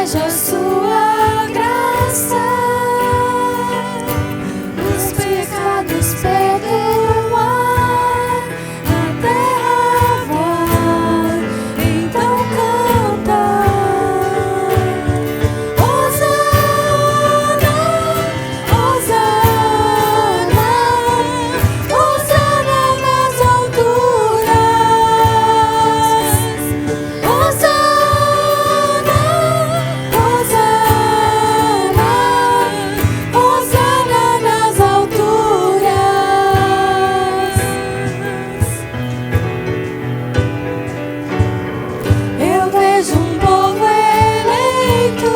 vejo a sua graça, os pecados perdoar, a terra vai então cantar. Hosana, Hosana, Hosana nas alturas. Hosana, Hosana, Hosana nas alturas. Eu vejo um povo eleito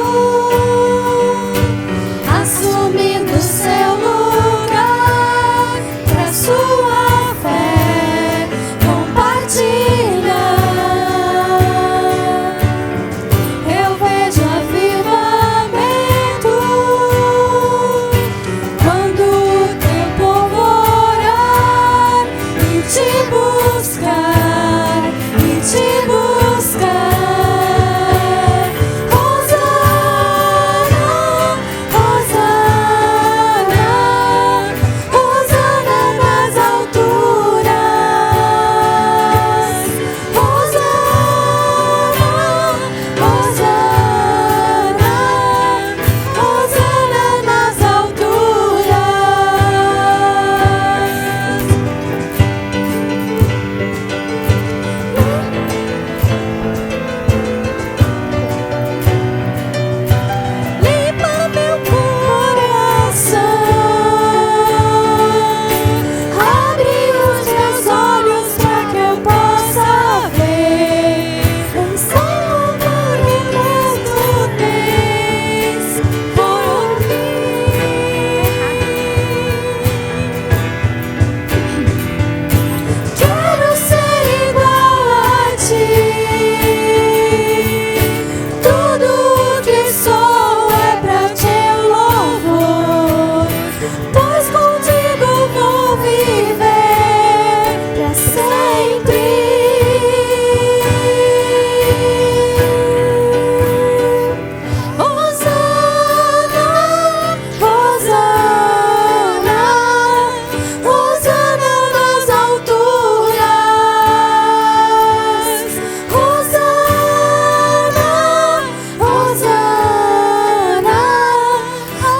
assumindo seu lugar pra sua fé compartilhar. Eu vejo avivamento quando o teu povo orar e te buscar, e te buscar. Hosana, Hosana, Hosana nas alturas. Hosana, Hosana, Hosana nas Limpa meu coração, abre os meus olhos para que eu possa ver esse amor que tu tens por mim. Quero ser igual a ti, tudo o que sou é pra teu louvor, pois contigo vou viver pra sempre. Hosana, Hosana, Hosana nas alturas. Hosana, Hosana,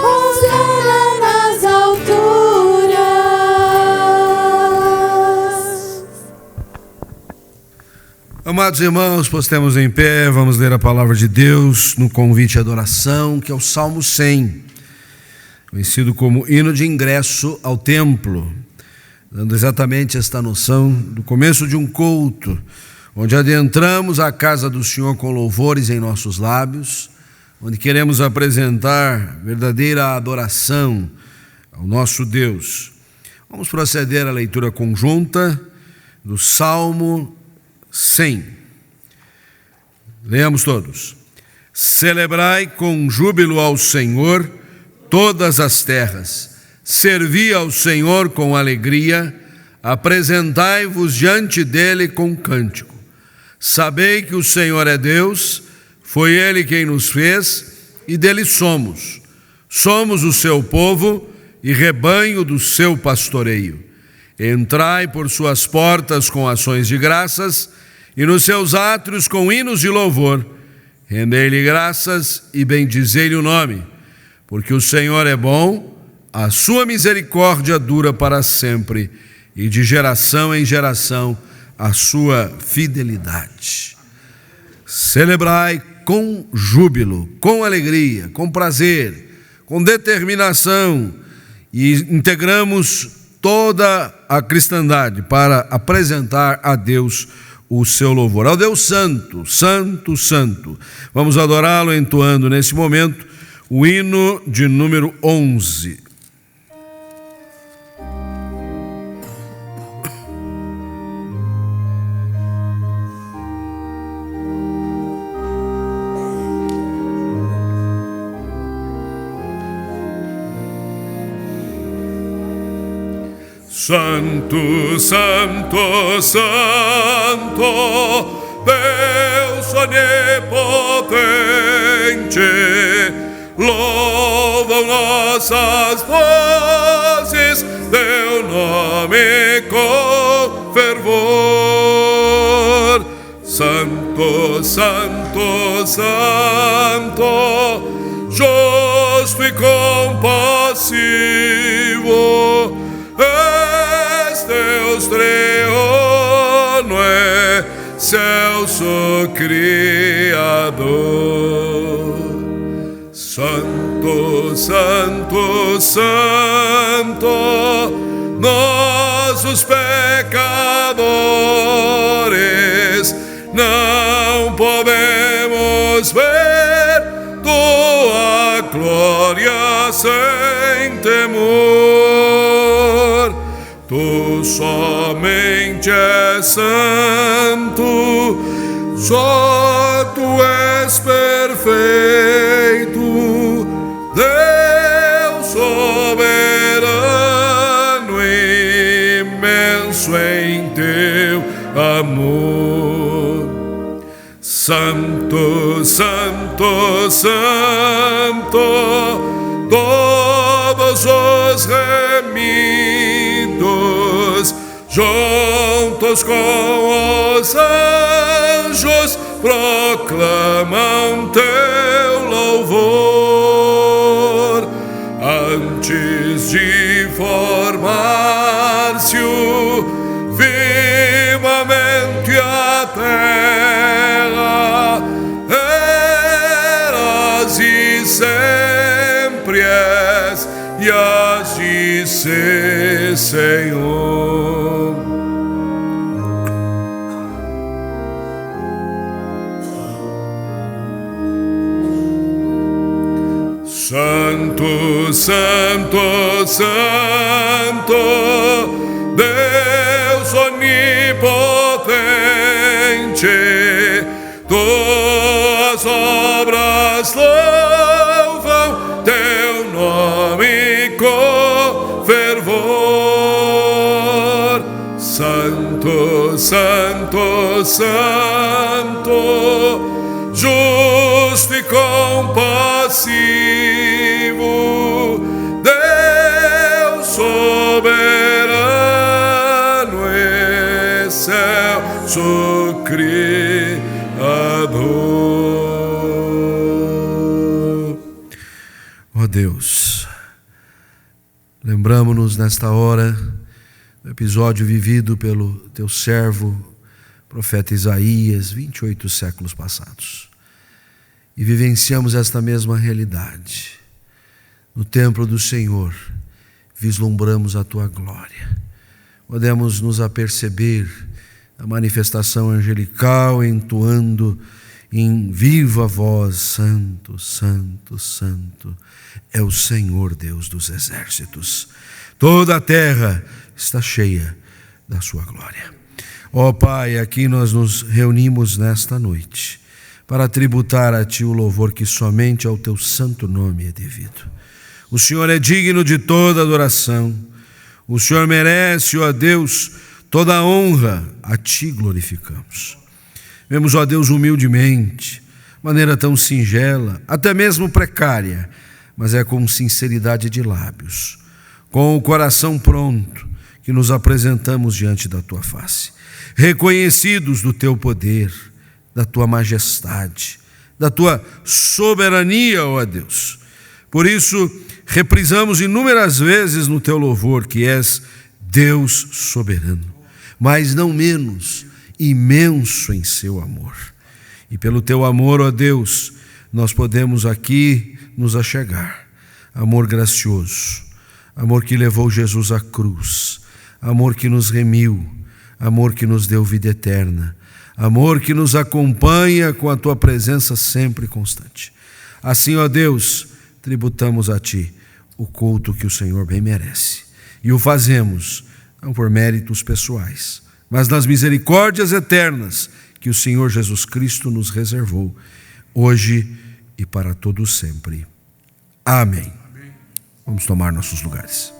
Hosana nas alturas. Amados irmãos, postemos em pé, vamos ler a palavra de Deus no convite à adoração, que é o Salmo 100, conhecido como hino de ingresso ao templo, dando exatamente esta noção do começo de um culto, onde adentramos a casa do Senhor com louvores em nossos lábios, onde queremos apresentar verdadeira adoração ao nosso Deus. Vamos proceder à leitura conjunta do Salmo 100. Leamos todos. Celebrai com júbilo ao Senhor todas as terras, servi ao Senhor com alegria, apresentai-vos diante dele com cântico. Sabei que o Senhor é Deus, foi ele quem nos fez e dele somos. Somos o seu povo e rebanho do seu pastoreio. Entrai por suas portas com ações de graças e nos seus átrios com hinos de louvor. Rendei-lhe graças e bendizei-lhe o nome, porque o Senhor é bom, a sua misericórdia dura para sempre e de geração em geração a sua fidelidade. Celebrai com júbilo, com alegria, com prazer, com determinação, e integramos toda a cristandade para apresentar a Deus o seu louvor. Ao Deus Santo, Santo, Santo. Vamos adorá-lo entoando nesse momento o hino de número 11. Santo, Santo, Santo, Deus onipotente, louvam nossas vozes teu nome com fervor. Santo, Santo, Santo, justo e compassivo, és Deus triuno, excelso Criador. Santo, Santo, Santo, nós os pecadores não podemos ver tua glória sem temor. Tu somente és santo, só tu és perfeito, Deus soberano, imenso em teu amor. Santo, Santo, Santo, todos os remidos, juntos com os anjos, proclamam teu louvor. Antes de formar-se vivamente a terra, eras e sempre és, e hás de ser, Senhor. Santo, Santo, Santo, Deus onipotente, tuas obras louvam teu nome com fervor. Santo, Santo, Santo, justo e compassivo, Deus soberano, excelso Criador. Ó Deus, lembramo-nos nesta hora do episódio vivido pelo teu servo, profeta Isaías, 28 séculos passados. E vivenciamos esta mesma realidade. No templo do Senhor, vislumbramos a tua glória. Podemos nos aperceber a manifestação angelical entoando em viva voz: Santo, Santo, Santo é o Senhor Deus dos exércitos. Toda a terra está cheia da sua glória. Ó Pai, aqui nós nos reunimos nesta noite para tributar a Ti o louvor que somente ao Teu santo nome é devido. O Senhor é digno de toda adoração. O Senhor merece, ó Deus, toda a honra. A Ti glorificamos. Vemos, ó Deus, humildemente, maneira tão singela, até mesmo precária, mas é com sinceridade de lábios, com o coração pronto, que nos apresentamos diante da Tua face, reconhecidos do Teu poder, da Tua majestade, da Tua soberania, ó Deus. Por isso, reprisamos inúmeras vezes no Teu louvor que és Deus soberano, mas não menos, imenso em seu amor. E pelo Teu amor, ó Deus, nós podemos aqui nos achegar. Amor gracioso, amor que levou Jesus à cruz, amor que nos remiu, amor que nos deu vida eterna, amor que nos acompanha com a Tua presença sempre constante. Assim, ó Deus, tributamos a Ti o culto que o Senhor bem merece. E o fazemos, não por méritos pessoais, mas nas misericórdias eternas que o Senhor Jesus Cristo nos reservou, hoje e para todo sempre. Amém. Vamos tomar nossos lugares.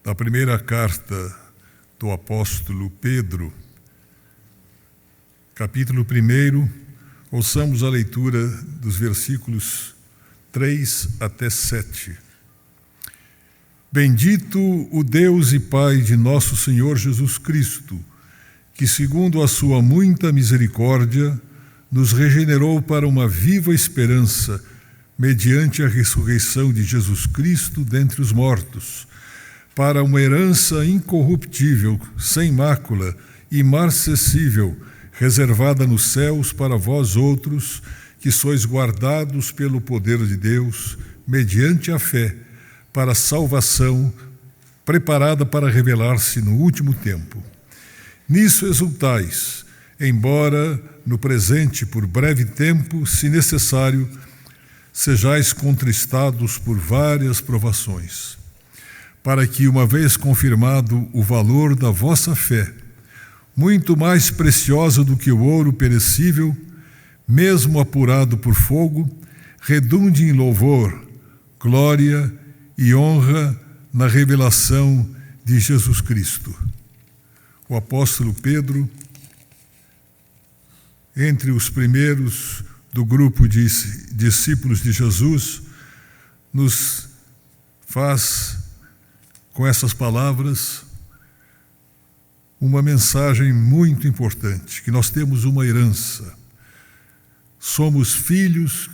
da primeira carta do apóstolo Pedro, capítulo 1, ouçamos a leitura dos versículos 3 até 7. Bendito o Deus e Pai de nosso Senhor Jesus Cristo, que, segundo a sua muita misericórdia, nos regenerou para uma viva esperança, mediante a ressurreição de Jesus Cristo dentre os mortos, para uma herança incorruptível, sem mácula, imarcessível, reservada nos céus para vós outros, que sois guardados pelo poder de Deus, mediante a fé, para a salvação, preparada para revelar-se no último tempo. Nisso exultais, embora no presente, por breve tempo, se necessário, sejais contristados por várias provações, para que, uma vez confirmado o valor da vossa fé, muito mais preciosa do que o ouro perecível, mesmo apurado por fogo, redunde em louvor, glória e honra na revelação de Jesus Cristo. O apóstolo Pedro, entre os primeiros do grupo de discípulos de Jesus, nos faz, com essas palavras, uma mensagem muito importante, que nós temos uma herança. Somos filhos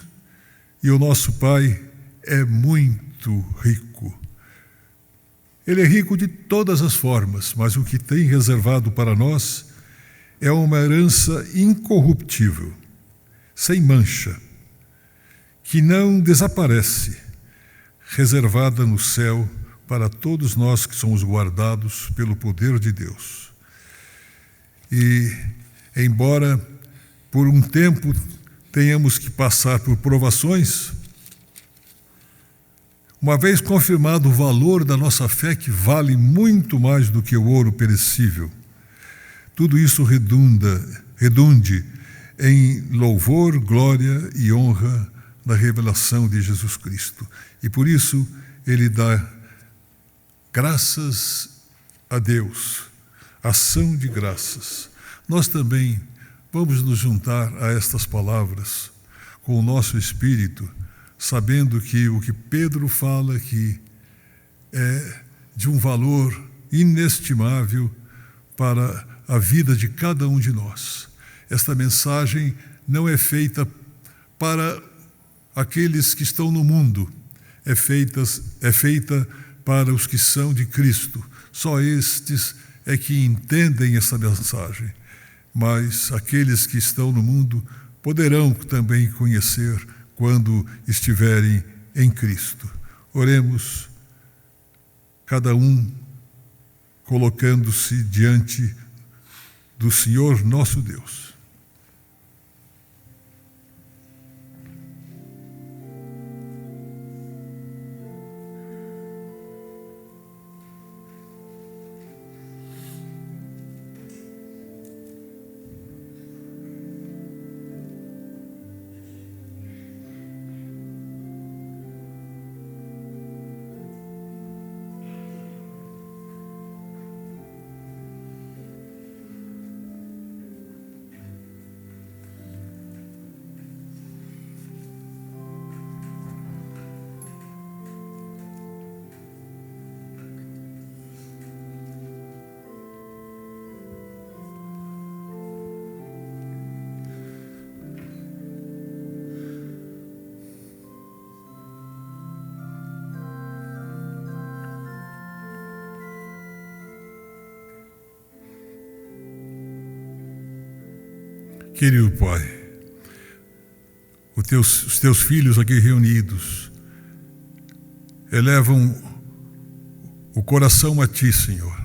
e o nosso Pai é muito rico. Ele é rico de todas as formas, mas o que tem reservado para nós é uma herança incorruptível, sem mancha, que não desaparece, reservada no céu para todos nós que somos guardados pelo poder de Deus. E, embora por um tempo tenhamos que passar por provações, uma vez confirmado o valor da nossa fé, que vale muito mais do que o ouro perecível, tudo isso redunde em louvor, glória e honra na revelação de Jesus Cristo. E por isso ele dá graças a Deus, ação de graças. Nós também vamos nos juntar a estas palavras com o nosso espírito, sabendo que o que Pedro fala aqui é de um valor inestimável para a vida de cada um de nós. Esta mensagem não é feita para aqueles que estão no mundo, é feita para os que são de Cristo. Só estes é que entendem essa mensagem, mas aqueles que estão no mundo poderão também conhecer quando estiverem em Cristo. Oremos, cada um colocando-se diante do Senhor nosso Deus. Querido Pai, os teus filhos aqui reunidos elevam o coração a Ti, Senhor,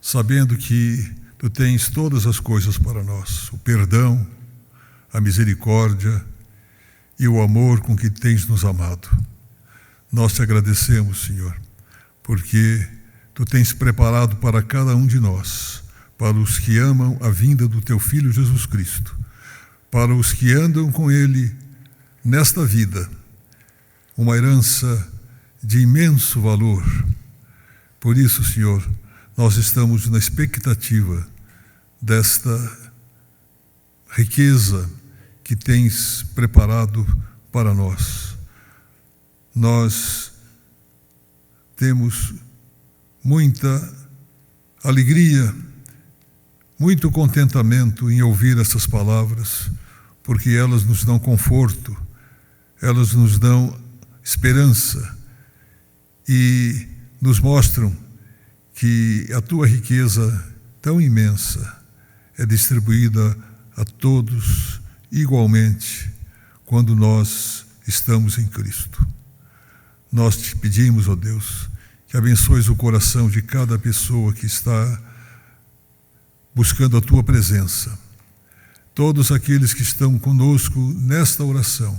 sabendo que Tu tens todas as coisas para nós, o perdão, a misericórdia e o amor com que tens nos amado. Nós te agradecemos, Senhor, porque Tu tens preparado para cada um de nós, para os que amam a vinda do Teu Filho Jesus Cristo, para os que andam com Ele nesta vida, uma herança de imenso valor, Por isso, Senhor, nós estamos na expectativa desta riqueza que tens preparado para nós. Nós temos muita alegria, muito contentamento em ouvir essas palavras, porque elas nos dão conforto, elas nos dão esperança e nos mostram que a tua riqueza tão imensa é distribuída a todos igualmente quando nós estamos em Cristo. Nós te pedimos, ó Deus, que abençoes o coração de cada pessoa que está buscando a tua presença. Todos aqueles que estão conosco nesta oração,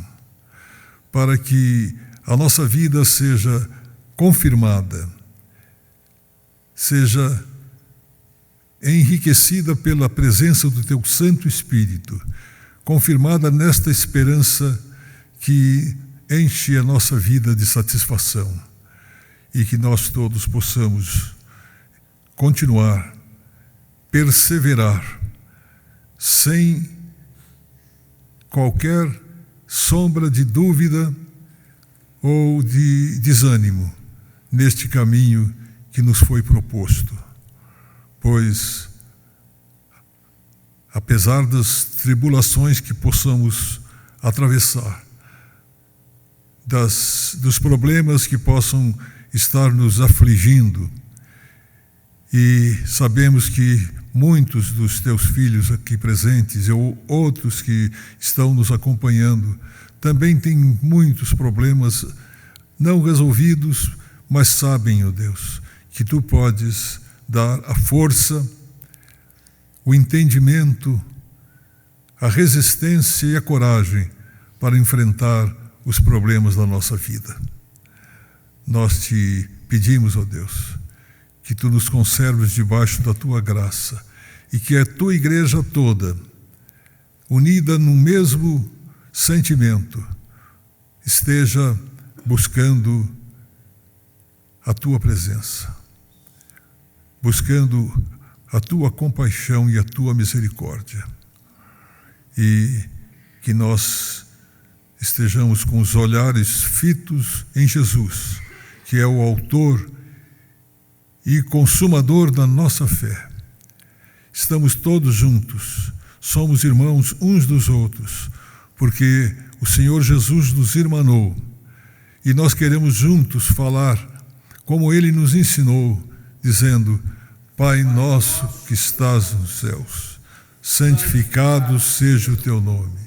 para que a nossa vida seja confirmada, seja enriquecida pela presença do teu Santo Espírito, confirmada nesta esperança que enche a nossa vida de satisfação, e que nós todos possamos continuar, perseverar, sem qualquer sombra de dúvida ou de desânimo neste caminho que nos foi proposto. Pois, apesar das tribulações que possamos atravessar, dos problemas que possam estar nos afligindo, e sabemos que muitos dos teus filhos aqui presentes ou outros que estão nos acompanhando também têm muitos problemas não resolvidos, mas sabem, ó Deus, que tu podes dar a força, o entendimento, a resistência e a coragem para enfrentar os problemas da nossa vida. Nós te pedimos, ó Deus, que tu nos conserves debaixo da tua graça e que a tua igreja toda, unida no mesmo sentimento, esteja buscando a tua presença, buscando a tua compaixão e a tua misericórdia, e que nós estejamos com os olhares fitos em Jesus, que é o autor e consumador da nossa fé. Estamos todos juntos, somos irmãos uns dos outros, porque o Senhor Jesus nos irmanou, e nós queremos juntos falar como Ele nos ensinou, dizendo: Pai nosso que estás nos céus, santificado seja o teu nome.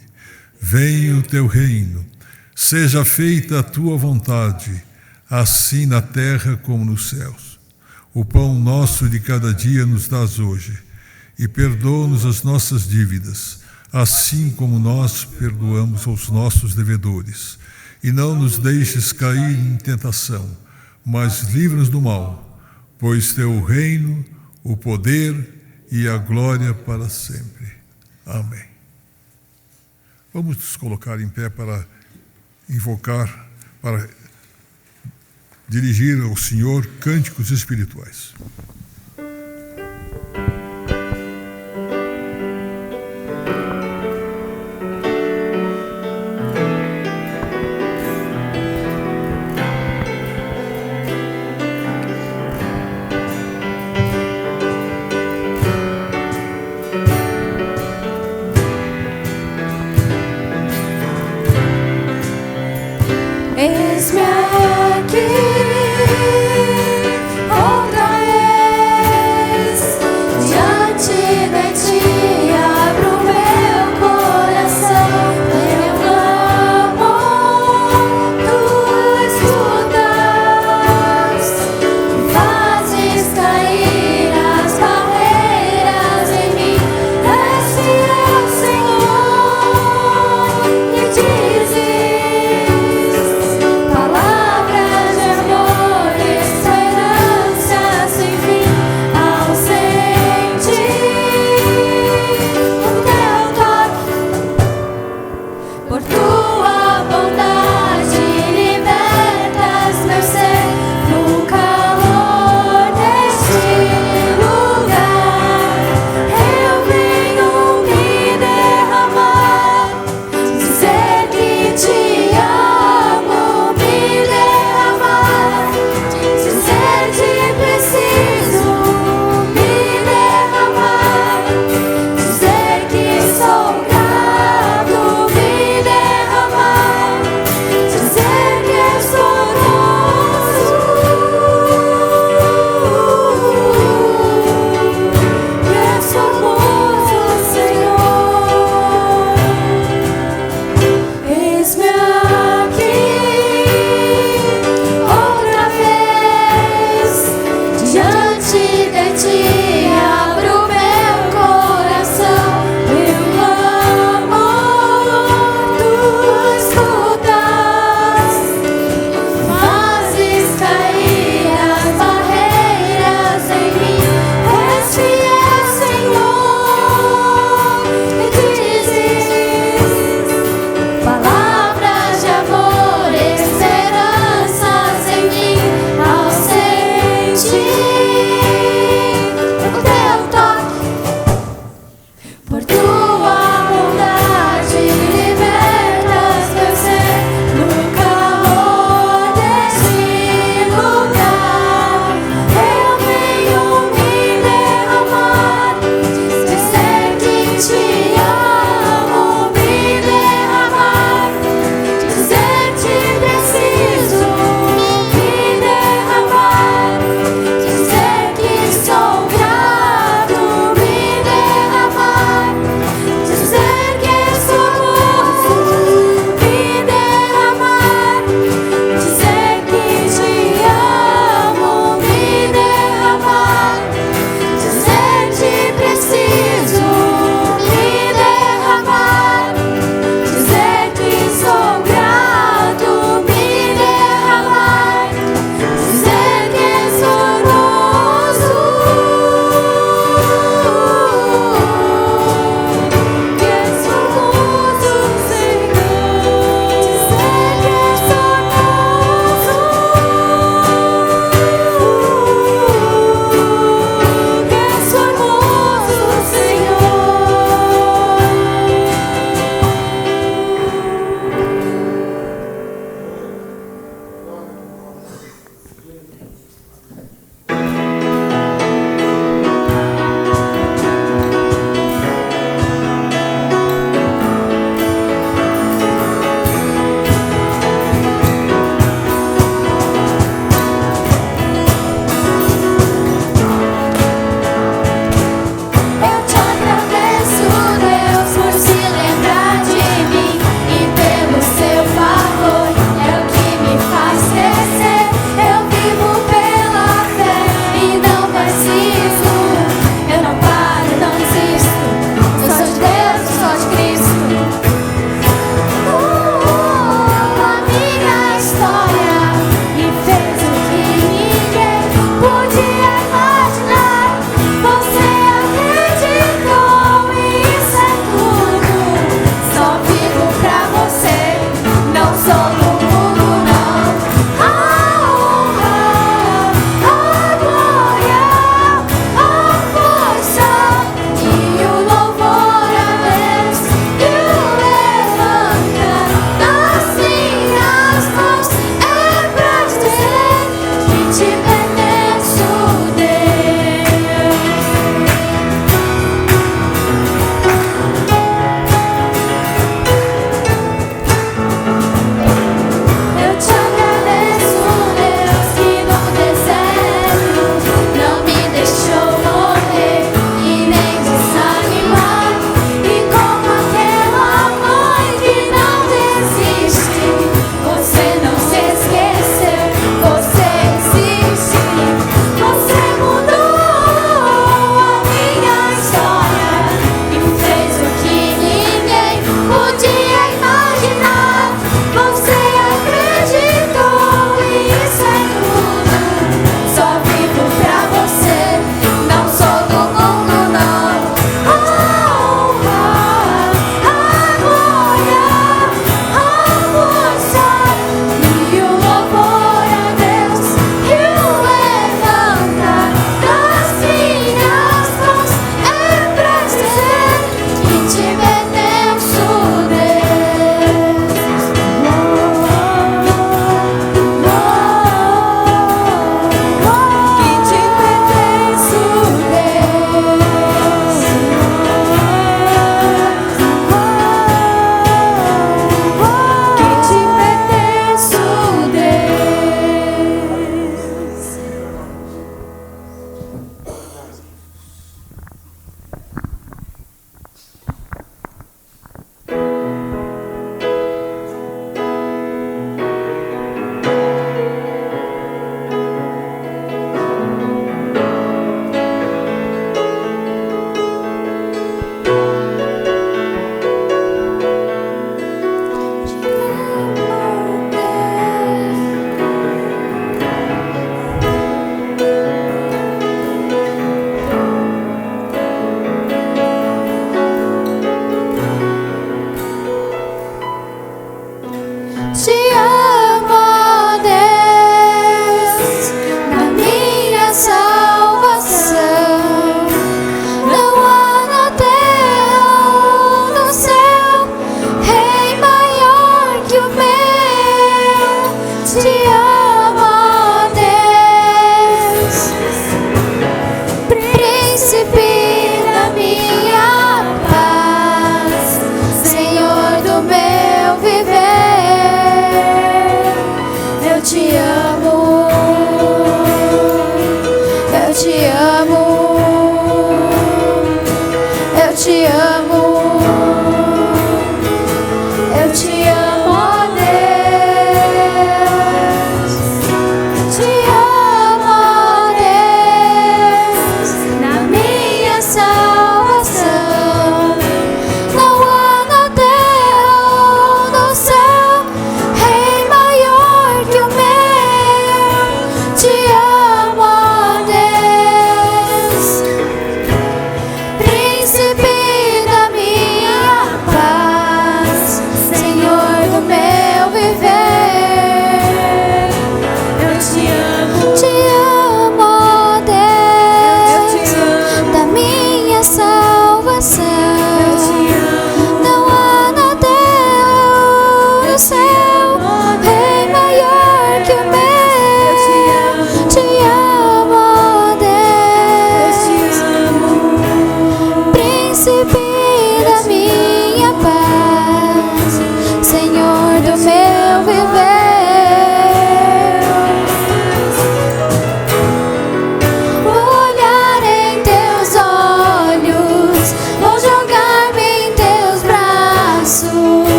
Venha o teu reino, seja feita a tua vontade, assim na terra como nos céus. O pão nosso de cada dia nos dás hoje, e perdoa-nos as nossas dívidas, assim como nós perdoamos aos nossos devedores. E não nos deixes cair em tentação, mas livra-nos do mal, pois teu reino, o poder e a glória para sempre. Amém. Vamos nos colocar em pé para invocar, para dirigir ao Senhor cânticos espirituais. Eis-me aqui, outra vez, diante de ti abro meu coração, eu clamo, tu escutas, fazes cair as barreiras em mim, és fiel, Senhor, e dizes palavras de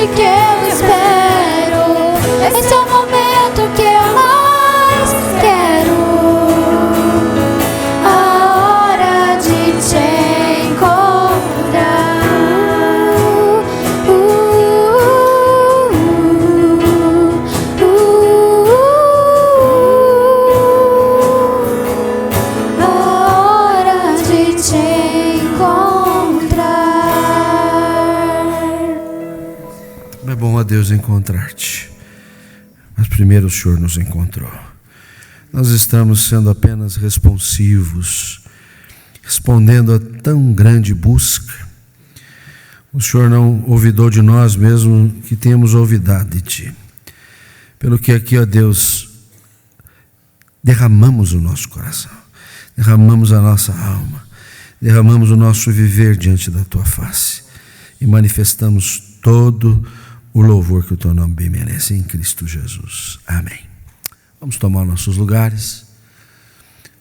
noite que eu espero. Esse é o momento que eu mais quero. A hora de te encontrar. A hora de te encontrar. É bom a Deus encontrar-te. Mas primeiro o Senhor nos encontrou. Nós estamos sendo apenas responsivos, respondendo a tão grande busca. O Senhor não olvidou de nós, mesmo que tenhamos olvidado de Ti. Pelo que aqui, ó Deus, derramamos o nosso coração, derramamos a nossa alma, derramamos o nosso viver diante da Tua face e manifestamos todo o louvor que o Teu nome bem merece em Cristo Jesus. Amém. Vamos tomar nossos lugares.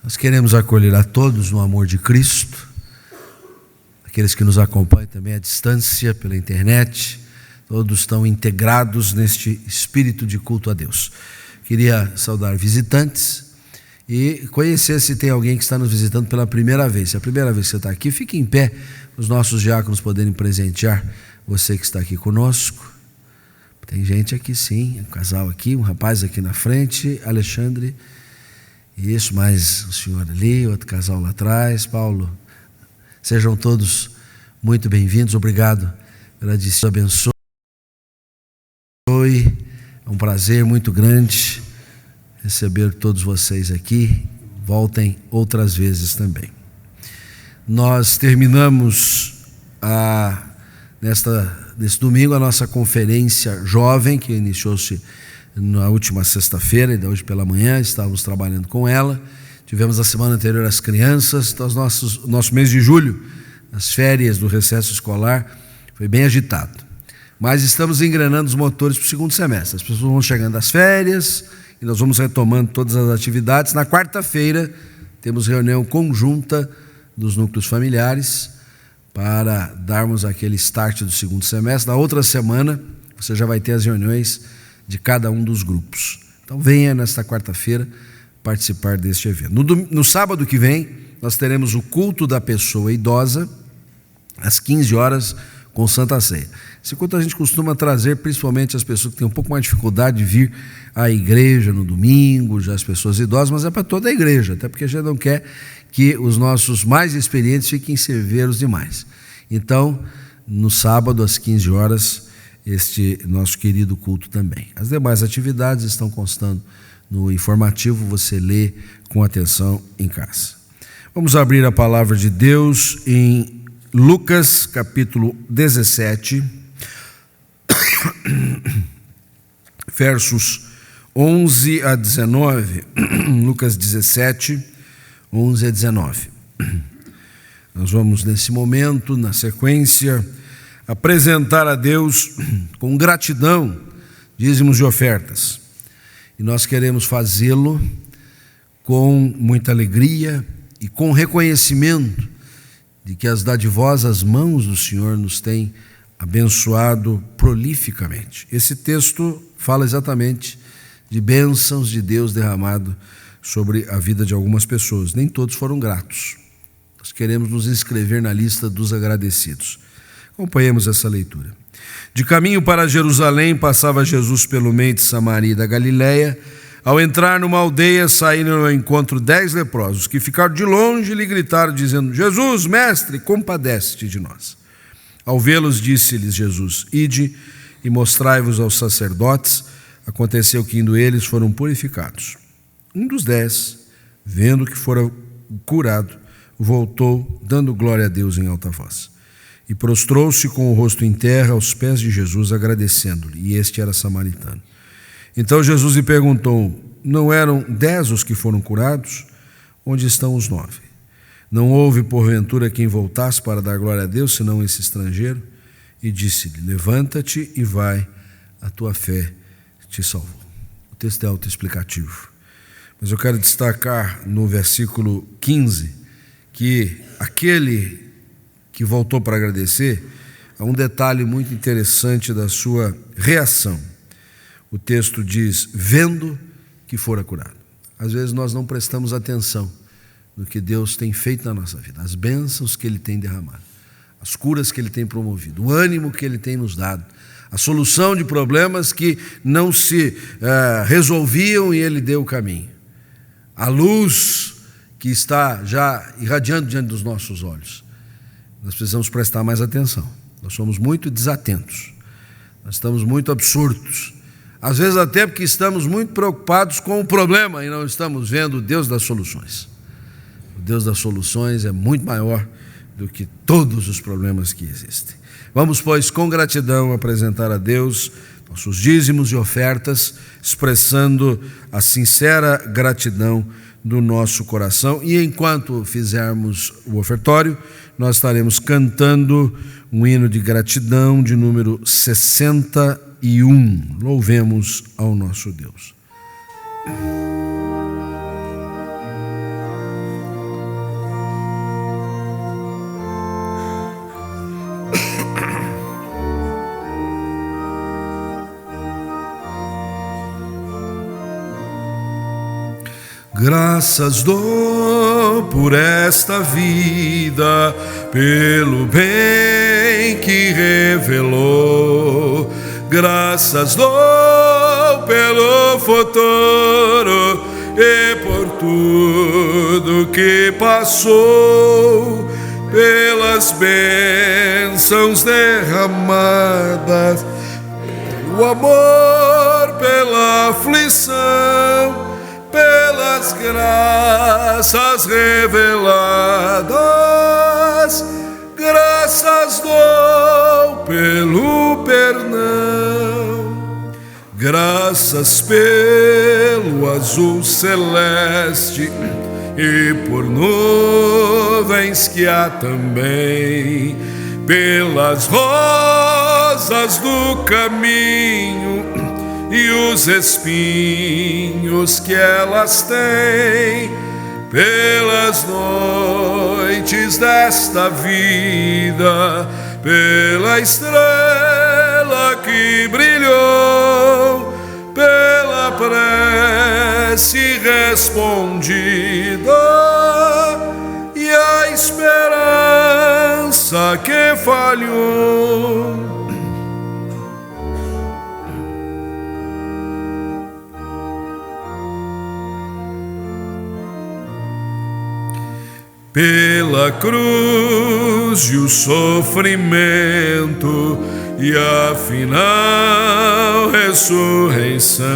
Nós queremos acolher a todos no amor de Cristo, aqueles que nos acompanham também à distância pela internet, todos estão integrados neste espírito de culto a Deus. Queria saudar visitantes e conhecer se tem alguém que está nos visitando pela primeira vez. Se é a primeira vez que você está aqui, fique em pé, os nossos diáconos poderem presentear você que está aqui conosco. Tem gente aqui sim, um casal aqui, um rapaz aqui na frente, Alexandre, isso, mais o senhor ali, outro casal lá atrás, Paulo. Sejam todos muito bem-vindos, obrigado pela disciplina, abençoe. É um prazer muito grande receber todos vocês aqui, voltem outras vezes também. Nós terminamos nesse domingo a nossa conferência jovem, que iniciou-se na última sexta-feira, e de hoje pela manhã estávamos trabalhando com ela. Tivemos a semana anterior as crianças, então nosso mês de julho, as férias do recesso escolar, foi bem agitado. Mas estamos engrenando os motores para o segundo semestre. As pessoas vão chegando às férias e nós vamos retomando todas as atividades. Na quarta-feira temos reunião conjunta dos núcleos familiares para darmos aquele start do segundo semestre. Na outra semana você já vai ter as reuniões de cada um dos grupos. Então venha nesta quarta-feira participar deste evento. No sábado que vem nós teremos o culto da pessoa idosa às 15 horas com Santa Ceia. Esse culto a gente costuma trazer principalmente as pessoas que têm um pouco mais de dificuldade de vir à igreja no domingo, já as pessoas idosas, mas é para toda a igreja, até porque a gente não quer que os nossos mais experientes fiquem servir os demais. Então, no sábado às 15 horas, este nosso querido culto também. As demais atividades estão constando no informativo, você lê com atenção em casa. Vamos abrir a palavra de Deus em Lucas capítulo 17, versos 11 a 19, Lucas 17, 11 a 19. Nós vamos nesse momento, na sequência, apresentar a Deus com gratidão, dízimos e ofertas. E nós queremos fazê-lo com muita alegria e com reconhecimento de que as dadivosas mãos do Senhor nos têm abençoado prolificamente. Esse texto fala exatamente de bênçãos de Deus derramado sobre a vida de algumas pessoas. Nem todos foram gratos. Nós queremos nos inscrever na lista dos agradecidos. Acompanhemos essa leitura. De caminho para Jerusalém, passava Jesus pelo meio de Samaria e da Galiléia. Ao entrar numa aldeia, saíram ao encontro 10 leprosos, que ficaram de longe e lhe gritaram, dizendo: Jesus, mestre, compadece-te de nós. Ao vê-los, disse-lhes Jesus: Ide e mostrai-vos aos sacerdotes. Aconteceu que, indo eles, foram purificados. Um dos 10, vendo que fora curado, voltou, dando glória a Deus em alta voz. E prostrou-se com o rosto em terra aos pés de Jesus, agradecendo-lhe. E este era samaritano. Então Jesus lhe perguntou: não eram 10 os que foram curados? Onde estão os 9? Não houve, porventura, quem voltasse para dar glória a Deus, senão esse estrangeiro? E disse-lhe: levanta-te e vai, a tua fé te salvou. O texto é autoexplicativo, mas eu quero destacar no versículo 15, que aquele que voltou para agradecer, há um detalhe muito interessante da sua reação. O texto diz, vendo que fora curado. Às vezes nós não prestamos atenção no que Deus tem feito na nossa vida, as bênçãos que Ele tem derramado, as curas que Ele tem promovido, o ânimo que Ele tem nos dado, a solução de problemas que não se resolviam e Ele deu o caminho, a luz que está já irradiando diante dos nossos olhos. Nós precisamos prestar mais atenção. Nós somos muito desatentos, nós estamos muito absortos, às vezes até porque estamos muito preocupados com o problema e não estamos vendo o Deus das soluções. O Deus das soluções é muito maior do que todos os problemas que existem. Vamos, pois, com gratidão apresentar a Deus nossos dízimos e ofertas, expressando a sincera gratidão do nosso coração. E enquanto fizermos o ofertório, nós estaremos cantando um hino de gratidão de número 61. Louvemos ao nosso Deus. Graças dou por esta vida, pelo bem que revelou. Graças dou pelo futuro e por tudo que passou, pelas bênçãos derramadas, o amor pela aflição, pelas graças reveladas. Graças dou pelo perdão, graças pelo azul celeste e por nuvens que há também, pelas rosas do caminho e os espinhos que elas têm, pelas noites desta vida, pela estrela que brilhou, pela prece respondida e a esperança que falhou. Pela cruz e o sofrimento e a final ressurreição,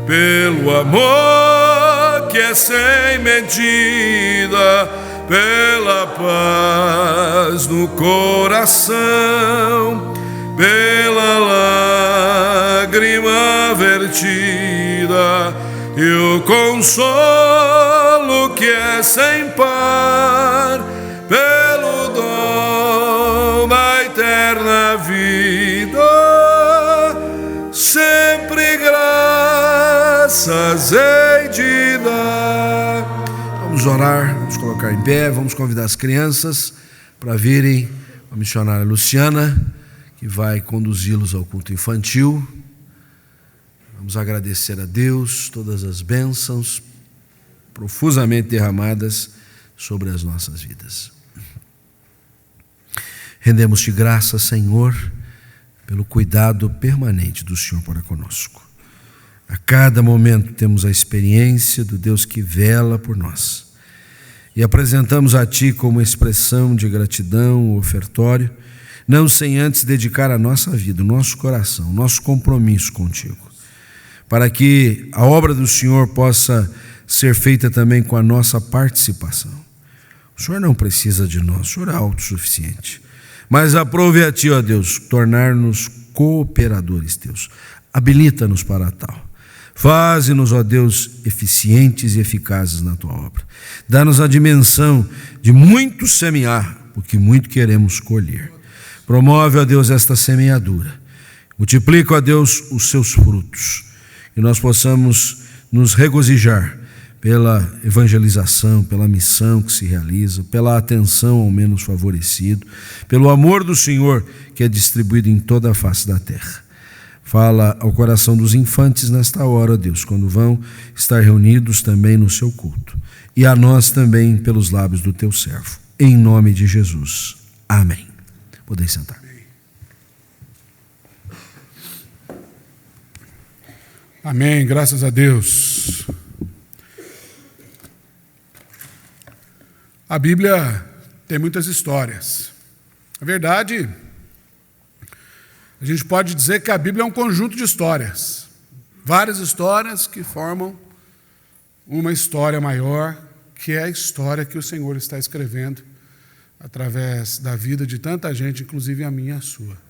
pelo amor que é sem medida, pela paz no coração, pela lágrima vertida e o consolo que é sem par, pelo dom da eterna vida, sempre graças hei de dar. Vamos orar, vamos colocar em pé, vamos convidar as crianças para virem, a missionária Luciana, que vai conduzi-los ao culto infantil. Vamos agradecer a Deus todas as bênçãos profusamente derramadas sobre as nossas vidas. Rendemos-te graças, Senhor, pelo cuidado permanente do Senhor para conosco. A cada momento temos a experiência do Deus que vela por nós. E apresentamos a Ti como expressão de gratidão, o ofertório, não sem antes dedicar a nossa vida, o nosso coração, o nosso compromisso contigo, para que a obra do Senhor possa ser feita também com a nossa participação. O Senhor não precisa de nós, o Senhor é autossuficiente. Mas aprove a Ti, ó Deus, tornar-nos cooperadores Teus. Habilita-nos para tal. Faze-nos, ó Deus, eficientes e eficazes na Tua obra. Dá-nos a dimensão de muito semear, porque muito queremos colher. Promove, ó Deus, esta semeadura. Multiplica, ó Deus, os seus frutos. Que nós possamos nos regozijar pela evangelização, pela missão que se realiza, pela atenção ao menos favorecido, pelo amor do Senhor que é distribuído em toda a face da terra. Fala ao coração dos infantes nesta hora, Deus, quando vão estar reunidos também no seu culto. E a nós também pelos lábios do teu servo. Em nome de Jesus. Amém. Podeis sentar. Amém, graças a Deus. A Bíblia tem muitas histórias. Na verdade, a gente pode dizer que a Bíblia é um conjunto de histórias. Várias histórias que formam uma história maior, que é a história que o Senhor está escrevendo através da vida de tanta gente, inclusive a minha e a sua.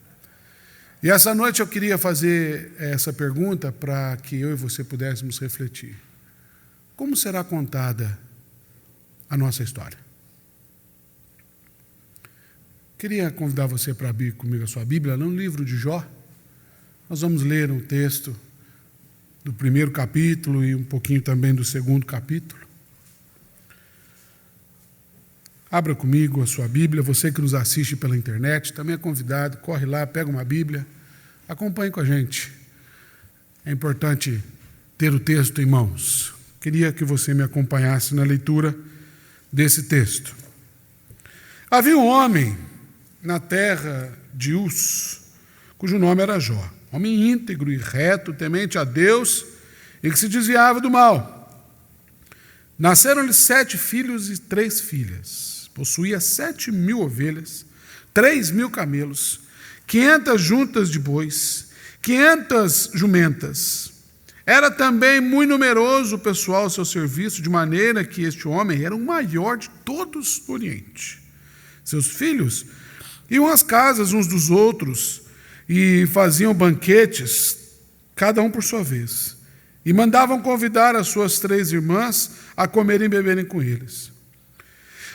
E essa noite eu queria fazer essa pergunta para que eu e você pudéssemos refletir. Como será contada a nossa história? Queria convidar você para abrir comigo a sua Bíblia, no livro de Jó. Nós vamos ler um texto do primeiro capítulo e um pouquinho também do segundo capítulo. Abra comigo a sua Bíblia, você que nos assiste pela internet, também é convidado, corre lá, pega uma Bíblia, acompanhe com a gente. É importante ter o texto em mãos. Queria que você me acompanhasse na leitura desse texto. Havia um homem na terra de Uz, cujo nome era Jó, homem íntegro e reto, temente a Deus e que se desviava do mal. Nasceram-lhe 7 filhos e 3 filhas. Possuía 7.000 ovelhas, 3.000 camelos, 500 juntas de bois, 500 jumentas. Era também muito numeroso o pessoal ao seu serviço, de maneira que este homem era o maior de todos do Oriente. Seus filhos iam às casas uns dos outros e faziam banquetes, cada um por sua vez, e mandavam convidar as suas 3 irmãs a comerem e beberem com eles.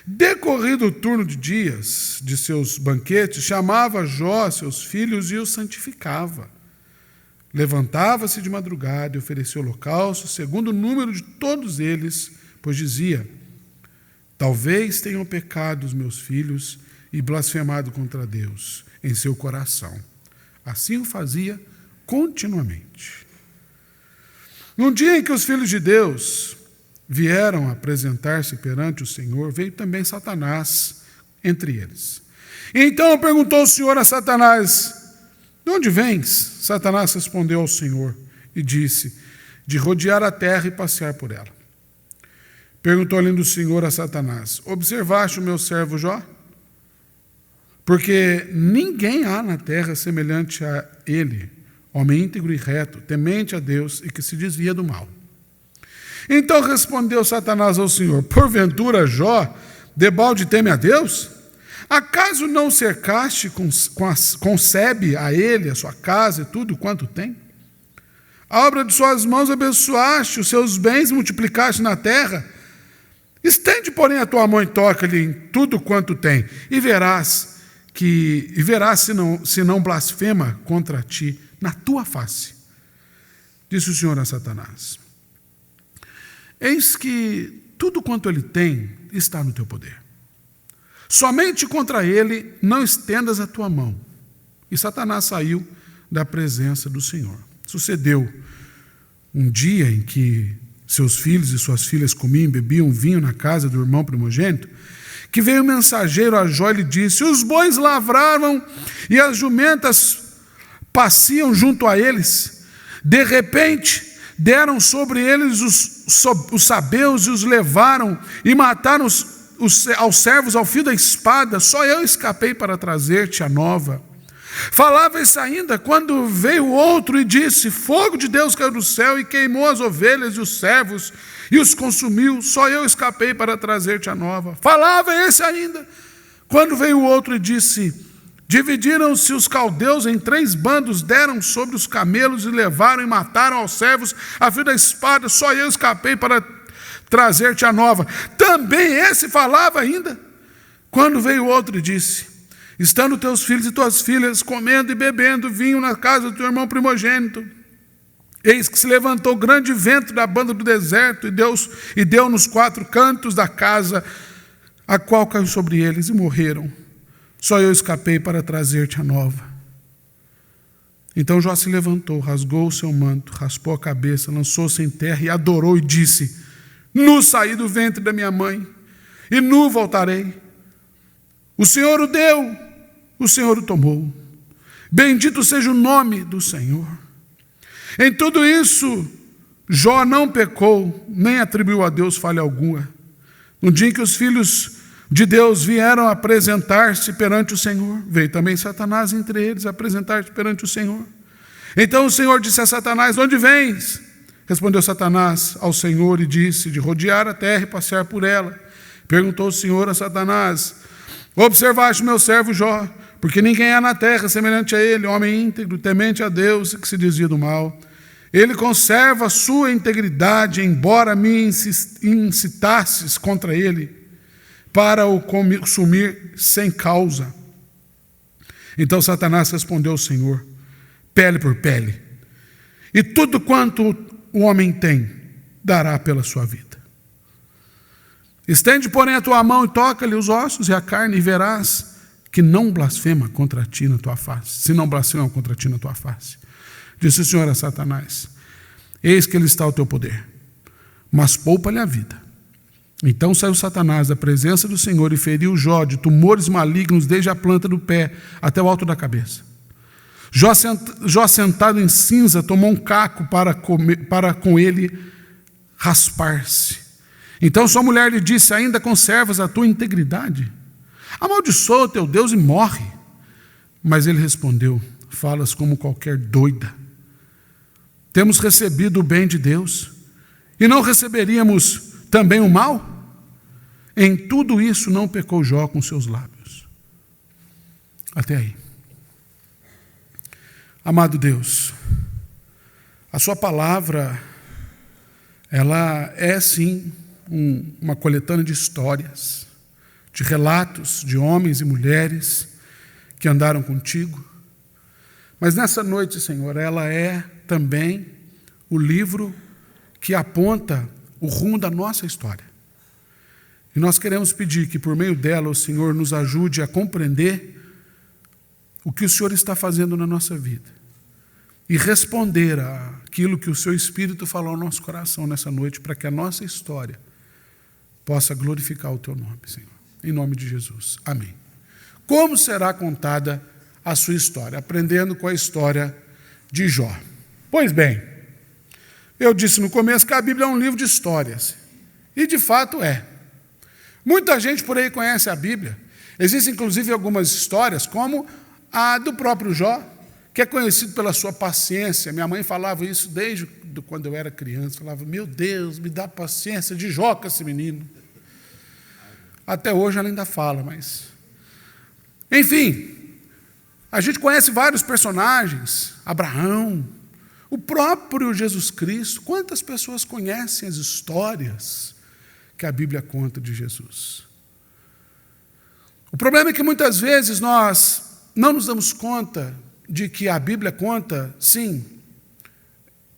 Decorrido o turno de dias de seus banquetes, chamava Jó seus filhos e os santificava. Levantava-se de madrugada e oferecia holocausto, segundo o número de todos eles, pois dizia: talvez tenham pecado os meus filhos e blasfemado contra Deus em seu coração. Assim o fazia continuamente. Num dia em que os filhos de Deus vieram apresentar-se perante o Senhor, veio também Satanás entre eles. Então perguntou o Senhor a Satanás: de onde vens? Satanás respondeu ao Senhor e disse: de rodear a terra e passear por ela. Perguntou-lhe o Senhor a Satanás: observaste o meu servo Jó? Porque ninguém há na terra semelhante a ele, homem íntegro e reto, temente a Deus e que se desvia do mal. Então respondeu Satanás ao Senhor: porventura Jó debalde teme a Deus? Acaso não cercaste, concebe a ele, a sua casa e tudo quanto tem? A obra de suas mãos abençoaste, os seus bens multiplicaste na terra. Estende, porém, a tua mão e toca-lhe em tudo quanto tem, e verás se não blasfema contra ti na tua face. Disse o Senhor a Satanás: eis que tudo quanto ele tem está no teu poder. Somente contra ele não estendas a tua mão. E Satanás saiu da presença do Senhor. Sucedeu um dia em que seus filhos e suas filhas comiam e bebiam vinho na casa do irmão primogênito, que veio o mensageiro a Jó e lhe disse: os bois lavravam e as jumentas passeam junto a eles. De repente, deram sobre eles os sabeus e os levaram e mataram aos servos ao fio da espada. Só eu escapei para trazer-te a nova. Falava isso ainda quando veio outro e disse: fogo de Deus caiu do céu e queimou as ovelhas e os servos e os consumiu. Só eu escapei para trazer-te a nova. Falava esse ainda quando veio outro e disse: dividiram-se os caldeus em 3 bandos, deram sobre os camelos e levaram e mataram aos servos a fio da espada. Só eu escapei para trazer-te a nova. Também esse falava ainda quando veio outro e disse: estando teus filhos e tuas filhas comendo e bebendo vinho na casa do teu irmão primogênito. Eis que se levantou grande vento da banda do deserto e deu nos 4 cantos da casa, a qual caiu sobre eles e morreram. Só eu escapei para trazer-te a nova. Então Jó se levantou, rasgou o seu manto, raspou a cabeça, lançou-se em terra e adorou e disse: nu saí do ventre da minha mãe, e nu voltarei. O Senhor o deu, o Senhor o tomou. Bendito seja o nome do Senhor. Em tudo isso, Jó não pecou, nem atribuiu a Deus falha alguma. No dia em que os filhos de Deus vieram apresentar-se perante o Senhor, veio também Satanás entre eles apresentar-se perante o Senhor. Então o Senhor disse a Satanás: onde vens? Respondeu Satanás ao Senhor e disse: de rodear a terra e passear por ela. Perguntou o Senhor a Satanás: observaste o meu servo Jó, porque ninguém há na terra semelhante a ele, homem íntegro, temente a Deus e que se desvia do mal. Ele conserva a sua integridade, embora me incitasses contra ele, para o consumir sem causa. Então Satanás respondeu ao Senhor: pele por pele, e tudo quanto o homem tem, dará pela sua vida. Estende, porém, a tua mão e toca-lhe os ossos e a carne, e verás que não blasfema contra ti na tua face, se não blasfema contra ti na tua face. Disse o Senhor a Satanás: eis que ele está ao teu poder, mas poupa-lhe a vida. Então saiu Satanás da presença do Senhor e feriu Jó de tumores malignos desde a planta do pé até o alto da cabeça. Jó sentado em cinza tomou um caco para com ele raspar-se. Então sua mulher lhe disse: ainda conservas a tua integridade? Amaldiçoa o teu Deus e morre. Mas ele respondeu: falas como qualquer doida. Temos recebido o bem de Deus, e não receberíamos também o mal? Em tudo isso não pecou Jó com seus lábios. Até aí. Amado Deus, a sua palavra, ela é sim uma coletânea de histórias, de relatos de homens e mulheres que andaram contigo. Mas nessa noite, Senhor, ela é também o livro que aponta o rumo da nossa história. E nós queremos pedir que por meio dela o Senhor nos ajude a compreender o que o Senhor está fazendo na nossa vida e responder àquilo que o seu Espírito falou ao nosso coração nessa noite, para que a nossa história possa glorificar o teu nome, Senhor. Em nome de Jesus. Amém. Como será contada a sua história? Aprendendo com a história de Jó. Pois bem, eu disse no começo que a Bíblia é um livro de histórias. E de fato é. Muita gente por aí conhece a Bíblia. Existem inclusive algumas histórias, como a do próprio Jó, que é conhecido pela sua paciência. Minha mãe falava isso desde quando eu era criança. Falava: meu Deus, me dá paciência de Jó com esse menino. Até hoje ela ainda fala, mas... Enfim, a gente conhece vários personagens. Abraão, o próprio Jesus Cristo. Quantas pessoas conhecem as histórias que a Bíblia conta de Jesus? O problema é que muitas vezes nós não nos damos conta de que a Bíblia conta, sim,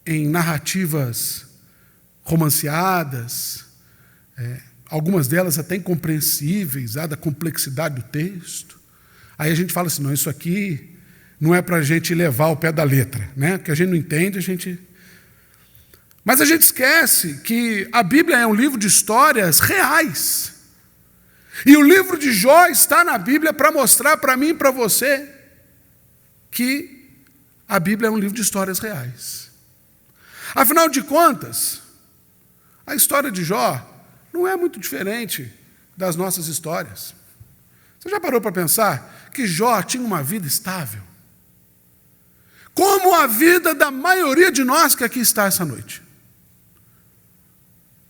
em narrativas romanceadas, algumas delas até incompreensíveis, dada a complexidade do texto. Aí a gente fala assim: não, isso aqui não é para a gente levar ao pé da letra, né? Porque a gente não entende, a gente... Mas a gente esquece que a Bíblia é um livro de histórias reais. E o livro de Jó está na Bíblia para mostrar para mim e para você que a Bíblia é um livro de histórias reais. Afinal de contas, a história de Jó não é muito diferente das nossas histórias. Você já parou para pensar que Jó tinha uma vida estável? Como a vida da maioria de nós que aqui está essa noite.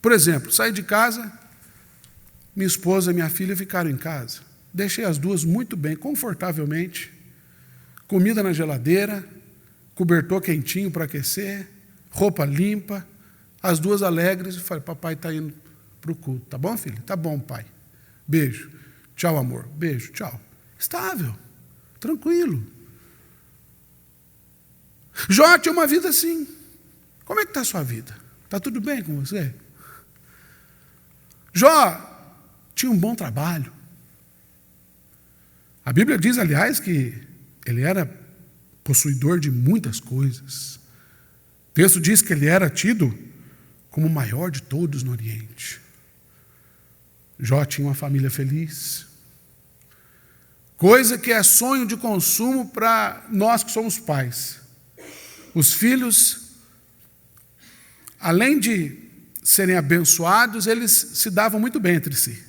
Por exemplo, saí de casa, minha esposa e minha filha ficaram em casa. Deixei as duas muito bem, confortavelmente, comida na geladeira, cobertor quentinho para aquecer, roupa limpa, as duas alegres. E falei: papai está indo para o culto. Tá bom, filha? Tá bom, pai. Beijo. Tchau, amor. Beijo, tchau. Estável, tranquilo. Jó tinha uma vida assim. Como é que está a sua vida? Está tudo bem com você? Jó tinha um bom trabalho. A Bíblia diz, aliás, que ele era possuidor de muitas coisas. O texto diz que ele era tido como o maior de todos no Oriente. Jó tinha uma família feliz. Coisa que é sonho de consumo para nós que somos pais. Os filhos, além de serem abençoados, eles se davam muito bem entre si.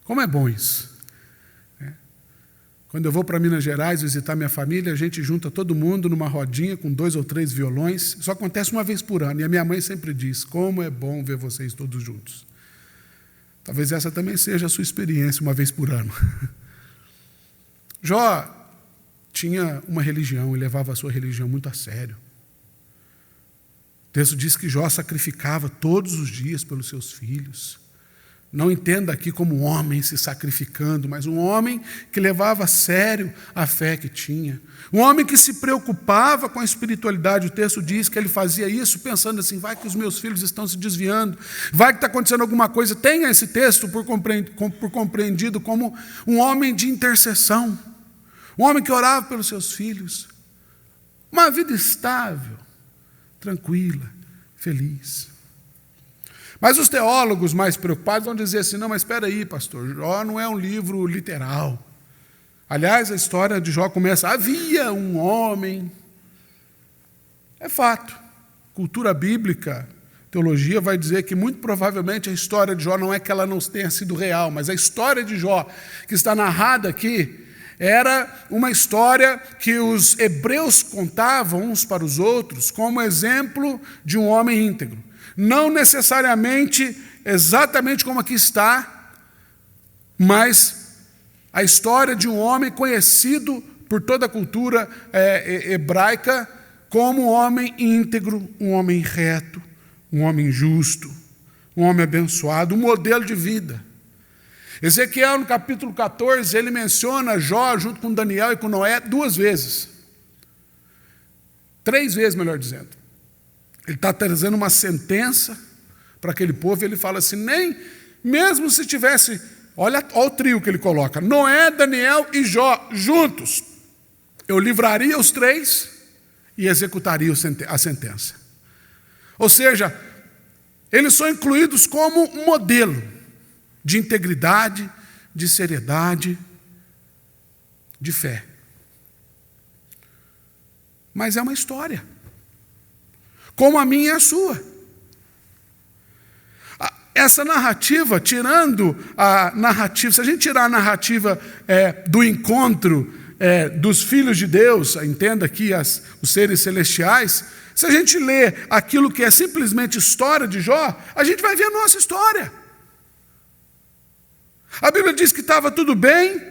Como é bom isso. Quando eu vou para Minas Gerais visitar minha família, a gente junta todo mundo numa rodinha com 2 ou 3 violões. Isso acontece uma vez por ano. E a minha mãe sempre diz, como é bom ver vocês todos juntos. Talvez essa também seja a sua experiência uma vez por ano. Jó tinha uma religião e levava a sua religião muito a sério. O texto diz que Jó sacrificava todos os dias pelos seus filhos. Não entenda aqui como um homem se sacrificando, mas um homem que levava a sério a fé que tinha. Um homem que se preocupava com a espiritualidade. O texto diz que ele fazia isso pensando assim, vai que os meus filhos estão se desviando, vai que está acontecendo alguma coisa. Tenha esse texto por compreendido como um homem de intercessão. Um homem que orava pelos seus filhos. Uma vida estável, tranquila, feliz. Mas os teólogos mais preocupados vão dizer assim, não, mas espera aí, pastor, Jó não é um livro literal. Aliás, a história de Jó começa, havia um homem. É fato. Cultura bíblica, teologia vai dizer que muito provavelmente a história de Jó não é que ela não tenha sido real, mas a história de Jó que está narrada aqui era uma história que os hebreus contavam uns para os outros como exemplo de um homem íntegro. Não necessariamente exatamente como aqui está, mas a história de um homem conhecido por toda a cultura hebraica como um homem íntegro, um homem reto, um homem justo, um homem abençoado, um modelo de vida. Ezequiel, no capítulo 14, ele menciona Jó junto com Daniel e com Noé 2 vezes. 3 vezes, melhor dizendo. Ele está trazendo uma sentença para aquele povo e ele fala assim, nem mesmo se tivesse, olha o trio que ele coloca, Noé, Daniel e Jó juntos, eu livraria os 3 e executaria a sentença. Ou seja, eles são incluídos como um modelo de integridade, de seriedade, de fé. Mas é uma história. Como a minha e a sua. Essa narrativa, tirando a narrativa, se a gente tirar a narrativa do encontro dos filhos de Deus, entenda aqui os seres celestiais, se a gente lê aquilo que é simplesmente história de Jó, a gente vai ver a nossa história. A Bíblia diz que estava tudo bem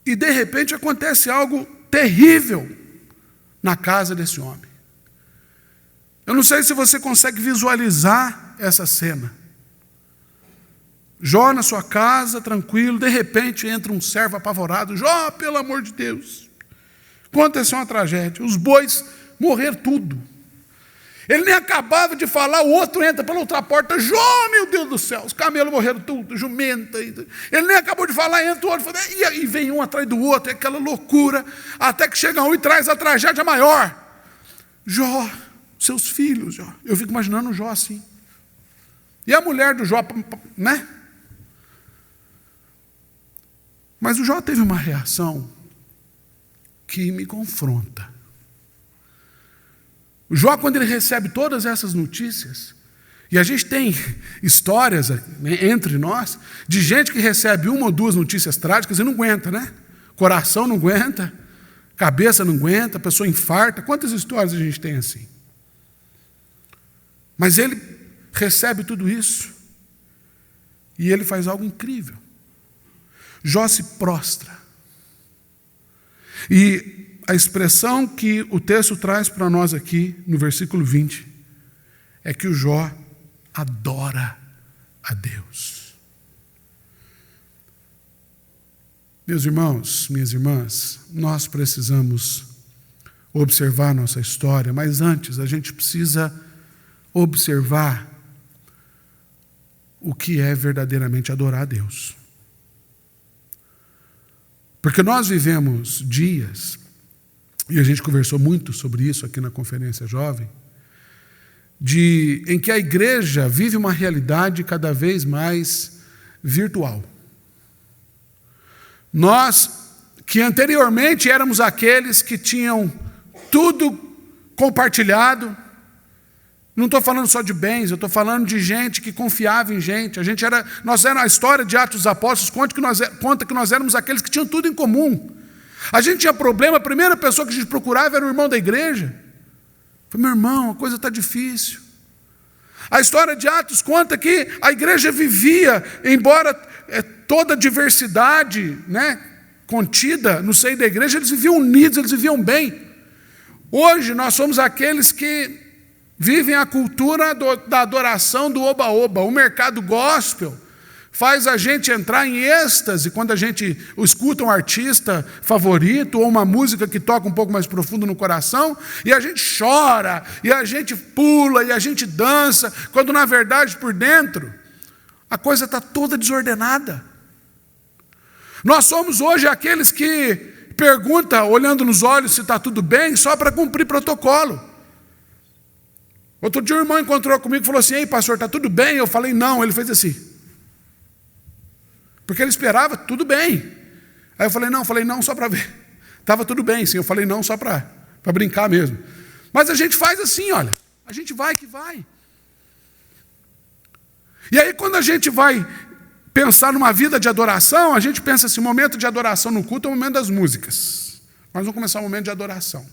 e de repente acontece algo terrível na casa desse homem. Eu não sei se você consegue visualizar essa cena. Jó na sua casa, tranquilo, de repente entra um servo apavorado. Jó, pelo amor de Deus, aconteceu uma tragédia. Os bois morreram tudo. Ele nem acabava de falar, o outro entra pela outra porta. Jó, meu Deus do céu, os camelos morreram tudo, jumenta. Ele nem acabou de falar, entra o outro, e vem um atrás do outro, é aquela loucura, até que chega um e traz a tragédia maior. Jó, seus filhos, Jó. Eu fico imaginando o Jó assim. E a mulher do Jó, né? Mas o Jó teve uma reação que me confronta. O Jó, quando ele recebe todas essas notícias, e a gente tem histórias entre nós, de gente que recebe 1 ou 2 notícias trágicas e não aguenta, né? Coração não aguenta, cabeça não aguenta, a pessoa infarta. Quantas histórias a gente tem assim? Mas ele recebe tudo isso e ele faz algo incrível. Jó se prostra. E a expressão que o texto traz para nós aqui, no versículo 20, é que o Jó adora a Deus. Meus irmãos, minhas irmãs, nós precisamos observar a nossa história, mas antes a gente precisa observar o que é verdadeiramente adorar a Deus. Porque nós vivemos dias, e a gente conversou muito sobre isso aqui na Conferência Jovem, em que a igreja vive uma realidade cada vez mais virtual. Nós, que anteriormente éramos aqueles que tinham tudo compartilhado, não estou falando só de bens, eu estou falando de gente que confiava em gente. A história de Atos dos Apóstolos conta que nós éramos aqueles que tinham tudo em comum. A gente tinha problema, a primeira pessoa que a gente procurava era o irmão da igreja. Eu falei, meu irmão, a coisa está difícil. A história de Atos conta que a igreja vivia, embora toda a diversidade, contida no seio da igreja, eles viviam unidos, eles viviam bem. Hoje nós somos aqueles que vivem a cultura da adoração do oba-oba. O mercado gospel faz a gente entrar em êxtase quando a gente escuta um artista favorito ou uma música que toca um pouco mais profundo no coração, e a gente chora, e a gente pula, e a gente dança, quando na verdade por dentro a coisa está toda desordenada. Nós somos hoje aqueles que perguntam, olhando nos olhos se está tudo bem, só para cumprir protocolo. Outro dia um irmão encontrou comigo e falou assim, ei pastor, está tudo bem? Eu falei, não. Ele fez assim. Porque ele esperava tudo bem. Aí eu falei, não, só para ver. Estava tudo bem, sim. Eu falei, não, só para brincar mesmo. Mas a gente faz assim, olha. A gente vai que vai. E aí quando a gente vai pensar numa vida de adoração, a gente pensa assim, o momento de adoração no culto é o momento das músicas. Nós vamos começar o momento de adoração.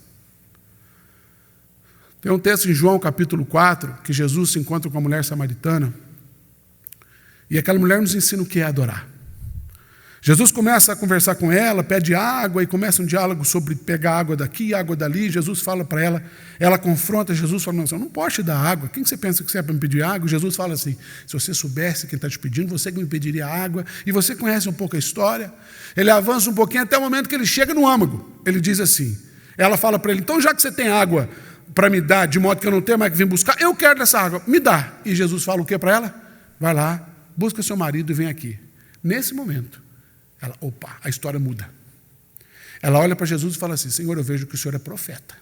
Tem um texto em João capítulo 4, que Jesus se encontra com a mulher samaritana, e aquela mulher nos ensina o que é adorar. Jesus começa a conversar com ela, pede água, e começa um diálogo sobre pegar água daqui, água dali. Jesus fala para ela, ela confronta Jesus, fala, não, eu não posso te dar água. Quem você pensa que você é para me pedir água? E Jesus fala assim, se você soubesse quem está te pedindo, você que me pediria água. E você conhece um pouco a história. Ele avança um pouquinho até o momento que ele chega no âmago. Ele diz assim, ela fala para ele, então já que você tem água para me dar, de modo que eu não tenho mais que vir buscar, eu quero dessa água, me dá. E Jesus fala o que para ela? Vai lá, busca seu marido e vem aqui. Nesse momento, a história muda. Ela olha para Jesus e fala assim, Senhor, eu vejo que o Senhor é profeta.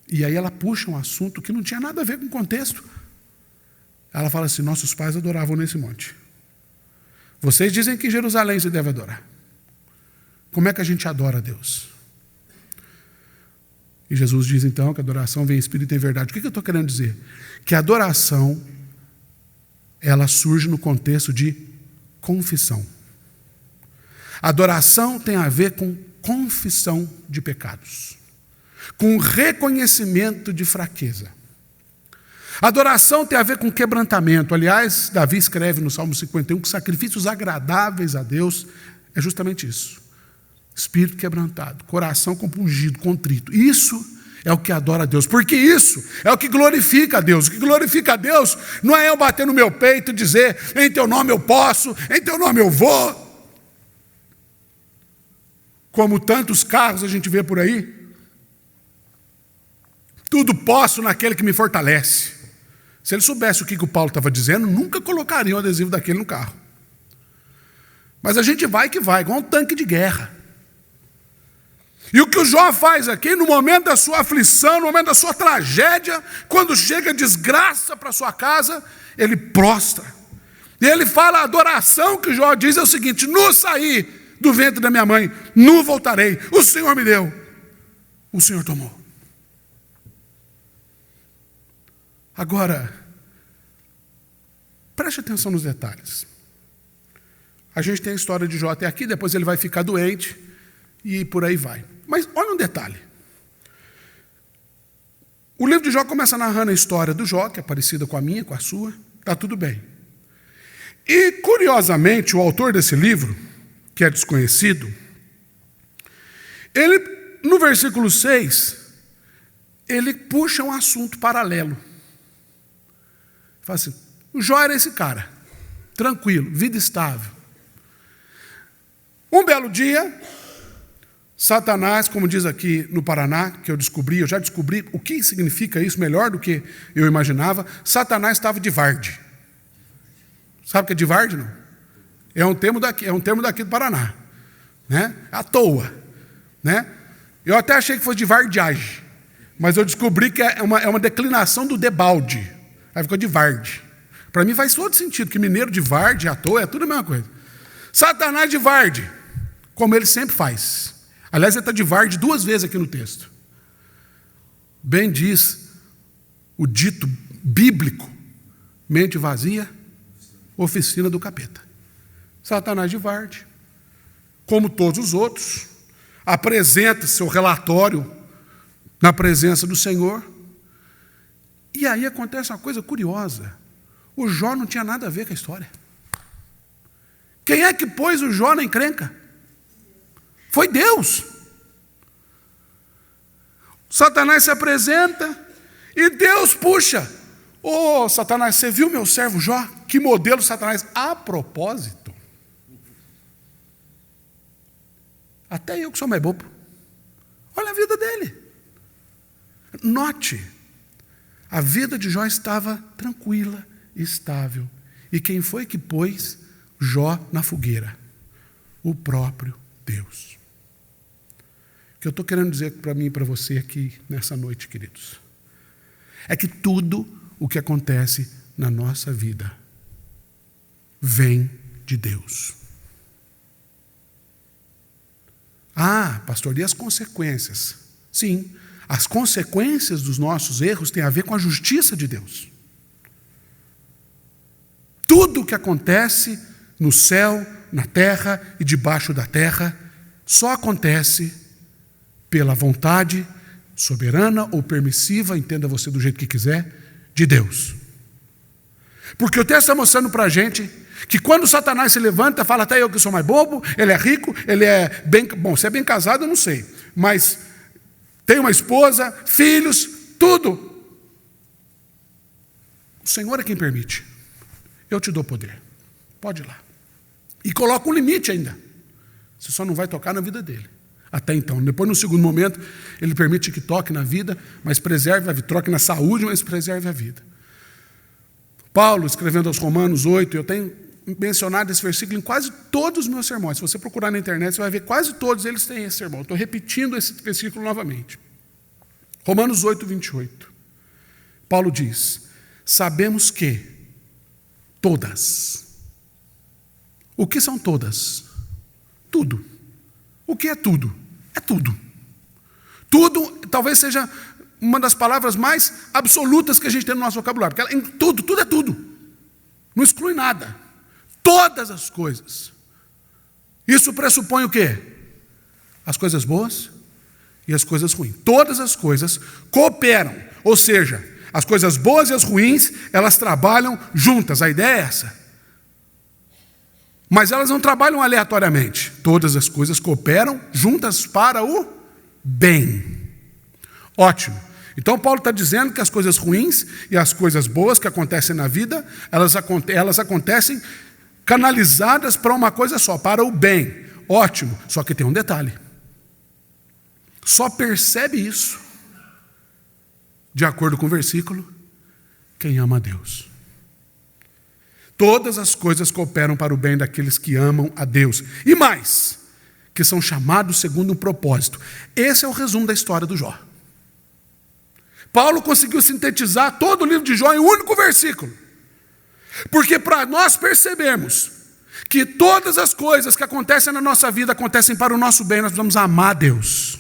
E aí ela puxa um assunto que não tinha nada a ver com o contexto. Ela fala assim, nossos pais adoravam nesse monte. Vocês dizem que em Jerusalém se deve adorar. Como é que a gente adora a Deus? E Jesus diz então que a adoração vem em espírito e em verdade. O que eu estou querendo dizer? Que a adoração, ela surge no contexto de confissão. A adoração tem a ver com confissão de pecados, com reconhecimento de fraqueza. A adoração tem a ver com quebrantamento. Aliás, Davi escreve no Salmo 51 que sacrifícios agradáveis a Deus é justamente isso. Espírito quebrantado, coração compungido, contrito. Isso é o que adora a Deus, porque isso é o que glorifica a Deus. O que glorifica a Deus não é eu bater no meu peito e dizer, em teu nome eu posso, em teu nome eu vou. Como tantos carros a gente vê por aí. Tudo posso naquele que me fortalece. Se ele soubesse o que o Paulo estava dizendo, nunca colocaria um adesivo daquele no carro. Mas a gente vai que vai, igual um tanque de guerra. E o que o Jó faz aqui, no momento da sua aflição, no momento da sua tragédia, quando chega desgraça para sua casa, ele prostra. E ele fala, a adoração que o Jó diz é o seguinte, nu saí do ventre da minha mãe, nu voltarei, o Senhor me deu, o Senhor tomou. Agora, preste atenção nos detalhes. A gente tem a história de Jó até aqui, depois ele vai ficar doente, e por aí vai. Mas olha um detalhe. O livro de Jó começa narrando a história do Jó, que é parecida com a minha, com a sua. Está tudo bem. E, curiosamente, o autor desse livro, que é desconhecido, ele, no versículo 6, ele puxa um assunto paralelo. Fala assim, o Jó era esse cara, tranquilo, vida estável. Um belo dia, Satanás, como diz aqui no Paraná, que eu já descobri o que significa isso melhor do que eu imaginava. Satanás estava de varde. Sabe o que é de varde, não? É um termo daqui do Paraná, né? À toa, né? Eu até achei que fosse de vardiagem, mas eu descobri que é uma declinação do debalde. Aí ficou de varde. Para mim faz todo sentido, que mineiro de varde, à toa, é tudo a mesma coisa. Satanás de varde, como ele sempre faz. Aliás, ele está de varde 2 vezes aqui no texto. Bem diz o dito bíblico: mente vazia, oficina do capeta. Satanás de varde, como todos os outros, apresenta seu relatório na presença do Senhor. E aí acontece uma coisa curiosa. O Jó não tinha nada a ver com a história. Quem é que pôs o Jó na encrenca? Foi Deus. Satanás se apresenta e Deus puxa. Ô, Satanás, você viu meu servo Jó? Que modelo, Satanás? A propósito, até eu que sou mais bobo, olha a vida dele. Note, a vida de Jó estava tranquila, estável. E quem foi que pôs Jó na fogueira? O próprio Deus. O que eu estou querendo dizer para mim e para você aqui nessa noite, queridos, é que tudo o que acontece na nossa vida vem de Deus. Ah, pastor, e as consequências? Sim, as consequências dos nossos erros têm a ver com a justiça de Deus. Tudo o que acontece no céu, na terra e debaixo da terra só acontece pela vontade soberana ou permissiva, entenda você do jeito que quiser, de Deus. Porque o texto está mostrando para a gente que quando Satanás se levanta, fala: até eu que sou mais bobo, ele é rico, ele é bem... Bom, se é bem casado eu não sei, mas tem uma esposa, filhos, tudo. O Senhor é quem permite. Eu te dou poder. Pode ir lá. E coloca um limite ainda. Você só não vai tocar na vida dele. Até então. Depois, no segundo momento, ele permite que toque na vida, mas preserve a vida. Toque na saúde, mas preserve a vida. Paulo, escrevendo aos Romanos 8, eu tenho mencionado esse versículo em quase todos os meus sermões. Se você procurar na internet, você vai ver quase todos eles têm esse sermão. Estou repetindo esse versículo novamente. Romanos 8, 28. Paulo diz: sabemos que todas. O que são todas? Tudo. O que é tudo? É tudo. Tudo talvez seja uma das palavras mais absolutas que a gente tem no nosso vocabulário. Porque tudo é tudo. Não exclui nada. Todas as coisas. Isso pressupõe o quê? As coisas boas e as coisas ruins. Todas as coisas cooperam. Ou seja, as coisas boas e as ruins, elas trabalham juntas. A ideia é essa. Mas elas não trabalham aleatoriamente. Todas as coisas cooperam juntas para o bem. Ótimo. Então Paulo está dizendo que as coisas ruins e as coisas boas que acontecem na vida, elas acontecem canalizadas para uma coisa só, para o bem. Ótimo. Só que tem um detalhe. Só percebe isso, de acordo com o versículo, quem ama a Deus. Todas as coisas cooperam para o bem daqueles que amam a Deus. E mais, que são chamados segundo um propósito. Esse é o resumo da história do Jó. Paulo conseguiu sintetizar todo o livro de Jó em um único versículo. Porque para nós percebermos que todas as coisas que acontecem na nossa vida acontecem para o nosso bem, nós precisamos amar a Deus.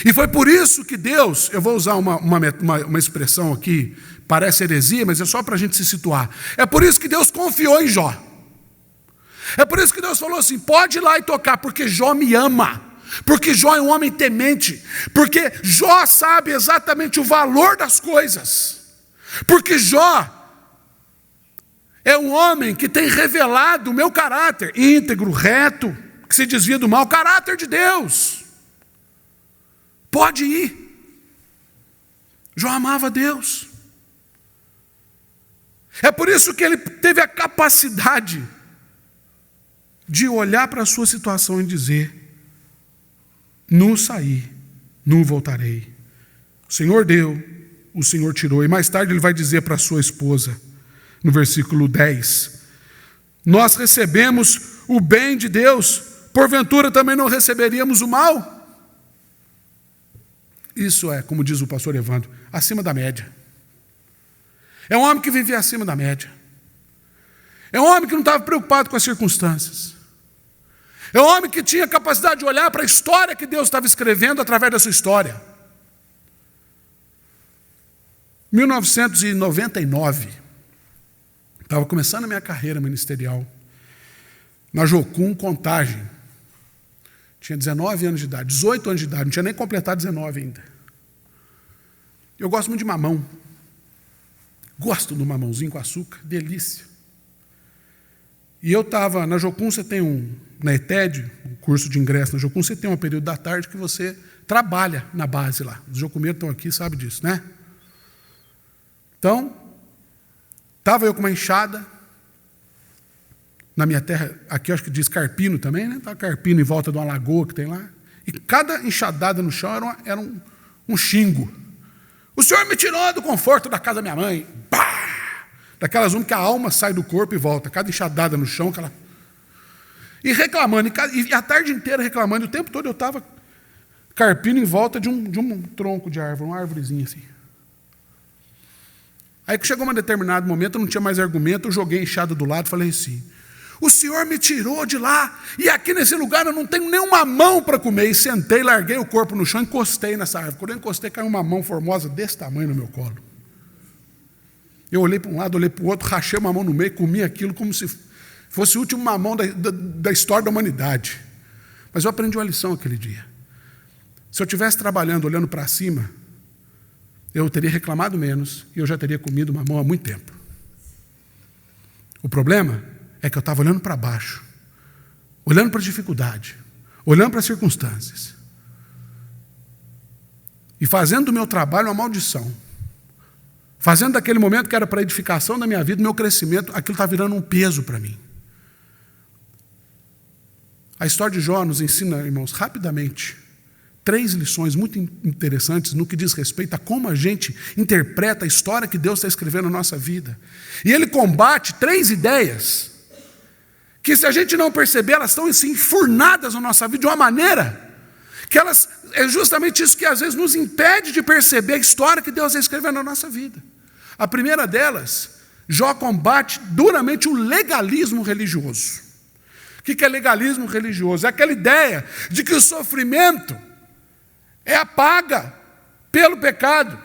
E foi por isso que Deus, eu vou usar uma expressão aqui, parece heresia, mas é só para a gente se situar. É por isso que Deus confiou em Jó. É por isso que Deus falou assim: pode ir lá e tocar, porque Jó me ama. Porque Jó é um homem temente. Porque Jó sabe exatamente o valor das coisas. Porque Jó é um homem que tem revelado o meu caráter íntegro, reto, que se desvia do mal, o caráter de Deus. Pode ir. Jó amava Deus. É por isso que ele teve a capacidade de olhar para a sua situação e dizer: não saí, não voltarei. O Senhor deu, o Senhor tirou. E mais tarde ele vai dizer para a sua esposa, no versículo 10, nós recebemos o bem de Deus, porventura também não receberíamos o mal? Isso é, como diz o pastor Evandro, acima da média. É um homem que vivia acima da média. É um homem que não estava preocupado com as circunstâncias. É um homem que tinha capacidade de olhar para a história que Deus estava escrevendo através da sua história. 1999, estava começando a minha carreira ministerial, na Jocum, Contagem. Tinha 19 anos de idade, 18 anos de idade, não tinha nem completado 19 ainda. Eu gosto muito de mamão. Gosto do mamãozinho com açúcar, delícia. E eu estava, na Jocum você tem na ETED, um curso de ingresso na Jocum, você tem um período da tarde que você trabalha na base lá. Os jocumeiros estão aqui, sabem disso, né? Então, estava eu com uma enxada, na minha terra, aqui eu acho que diz carpino também, né? Estava carpino em volta de uma lagoa que tem lá, e cada enxadada no chão era um xingo. O Senhor me tirou do conforto da casa da minha mãe. Pá! Daquelas que a alma sai do corpo e volta, cada enxadada no chão, e reclamando, e a tarde inteira reclamando, o tempo todo eu estava carpino em volta de um tronco de árvore, uma árvorezinha assim. Aí que chegou um determinado momento, eu não tinha mais argumento, eu joguei a enxada do lado e falei assim, o Senhor me tirou de lá, e aqui nesse lugar eu não tenho nenhuma mão para comer. E sentei, larguei o corpo no chão, encostei nessa árvore. Quando eu encostei, caiu uma mão formosa desse tamanho no meu colo. Eu olhei para um lado, olhei para o outro, rachei uma mão no meio, comi aquilo como se fosse o último mamão da história da humanidade. Mas eu aprendi uma lição aquele dia. Se eu estivesse trabalhando, olhando para cima, eu teria reclamado menos e eu já teria comido mamão há muito tempo. O problema é que eu estava olhando para baixo, olhando para a dificuldade, olhando para as circunstâncias e fazendo do meu trabalho uma maldição, fazendo daquele momento que era para a edificação da minha vida, meu crescimento, aquilo está virando um peso para mim. A história de Jó nos ensina, irmãos, rapidamente, 3 lições muito interessantes no que diz respeito a como a gente interpreta a história que Deus está escrevendo na nossa vida. E ele combate 3 ideias que, se a gente não perceber, elas estão assim, enfurnadas na nossa vida de uma maneira que é justamente isso que às vezes nos impede de perceber a história que Deus está escrevendo na nossa vida. A primeira delas, Jó combate duramente o legalismo religioso. O que é legalismo religioso? É aquela ideia de que o sofrimento é a paga pelo pecado.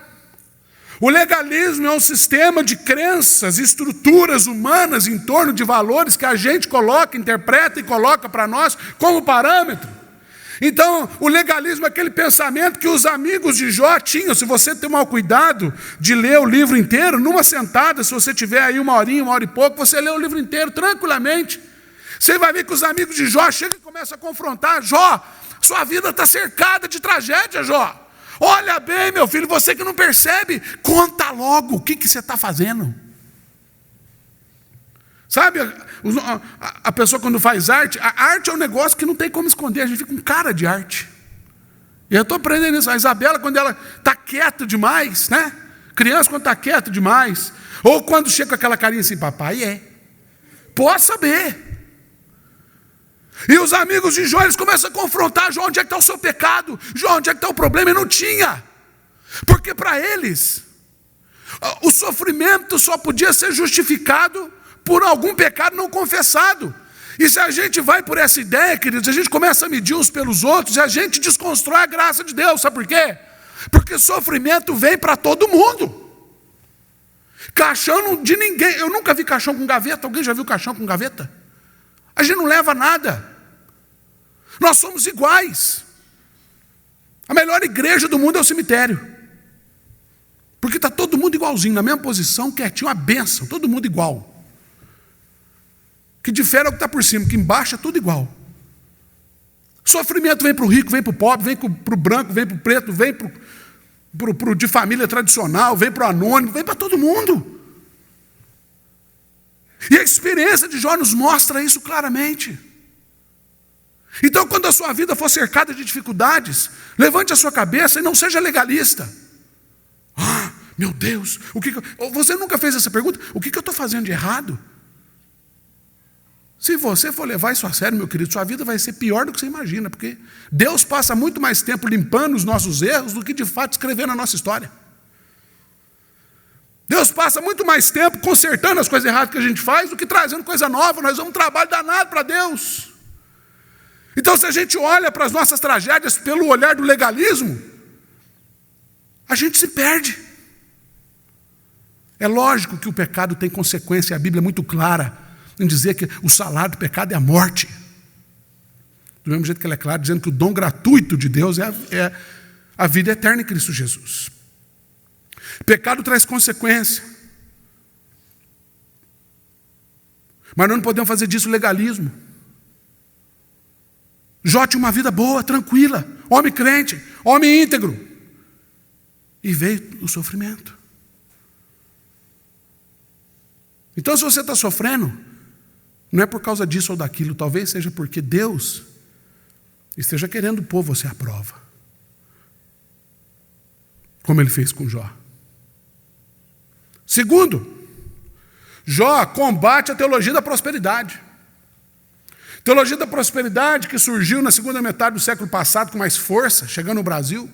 O legalismo é um sistema de crenças, estruturas humanas em torno de valores que a gente coloca, interpreta e coloca para nós como parâmetro. Então, o legalismo é aquele pensamento que os amigos de Jó tinham. Se você tem mau cuidado de ler o livro inteiro, numa sentada, se você tiver aí 1 horinha, 1 hora e pouco, você lê o livro inteiro tranquilamente. Você vai ver que os amigos de Jó chegam e começam a confrontar. Jó, sua vida está cercada de tragédia, Jó. Olha bem, meu filho, você que não percebe, conta logo o que você está fazendo. Sabe, a pessoa quando faz arte, a arte é um negócio que não tem como esconder, a gente fica com cara de arte. E eu estou aprendendo isso. A Isabela, quando ela está quieta demais, né? Criança, quando está quieta demais, ou quando chega com aquela carinha assim, papai, pode saber. E os amigos de Jó, eles começam a confrontar, Jó, onde é que está o seu pecado? Jó, onde é que está o problema? E não tinha. Porque para eles, o sofrimento só podia ser justificado por algum pecado não confessado. E se a gente vai por essa ideia, queridos, a gente começa a medir uns pelos outros e a gente desconstrói a graça de Deus. Sabe por quê? Porque sofrimento vem para todo mundo. Caixão de ninguém. Eu nunca vi caixão com gaveta. Alguém já viu caixão com gaveta? A gente não leva nada. Nós somos iguais. A melhor igreja do mundo é o cemitério. Porque está todo mundo igualzinho, na mesma posição, quietinho, uma bênção, todo mundo igual. O que difere é o que está por cima, que embaixo é tudo igual. Sofrimento vem para o rico, vem para o pobre, vem para o branco, vem para o preto, vem para o de família tradicional, vem para o anônimo, vem para todo mundo. E a experiência de Jó nos mostra isso claramente. Então, quando a sua vida for cercada de dificuldades, levante a sua cabeça e não seja legalista. Ah, meu Deus, você nunca fez essa pergunta? O que eu estou fazendo de errado? Se você for levar isso a sério, meu querido, sua vida vai ser pior do que você imagina, porque Deus passa muito mais tempo limpando os nossos erros do que de fato escrevendo a nossa história. Deus passa muito mais tempo consertando as coisas erradas que a gente faz do que trazendo coisa nova. Nós vamos um trabalho danado para Deus. Então, se a gente olha para as nossas tragédias pelo olhar do legalismo, a gente se perde. É lógico que o pecado tem consequência, a Bíblia é muito clara em dizer que o salário do pecado é a morte. Do mesmo jeito que ela é clara, dizendo que o dom gratuito de Deus é a vida eterna em Cristo Jesus. Pecado traz consequência. Mas nós não podemos fazer disso legalismo. Jó tinha uma vida boa, tranquila, homem crente, homem íntegro. E veio o sofrimento. Então, se você está sofrendo, não é por causa disso ou daquilo, talvez seja porque Deus esteja querendo pôr você à prova. Como ele fez com Jó. Segundo, Jó combate a teologia da prosperidade. Teologia da prosperidade que surgiu na segunda metade do século passado com mais força, chegando no Brasil,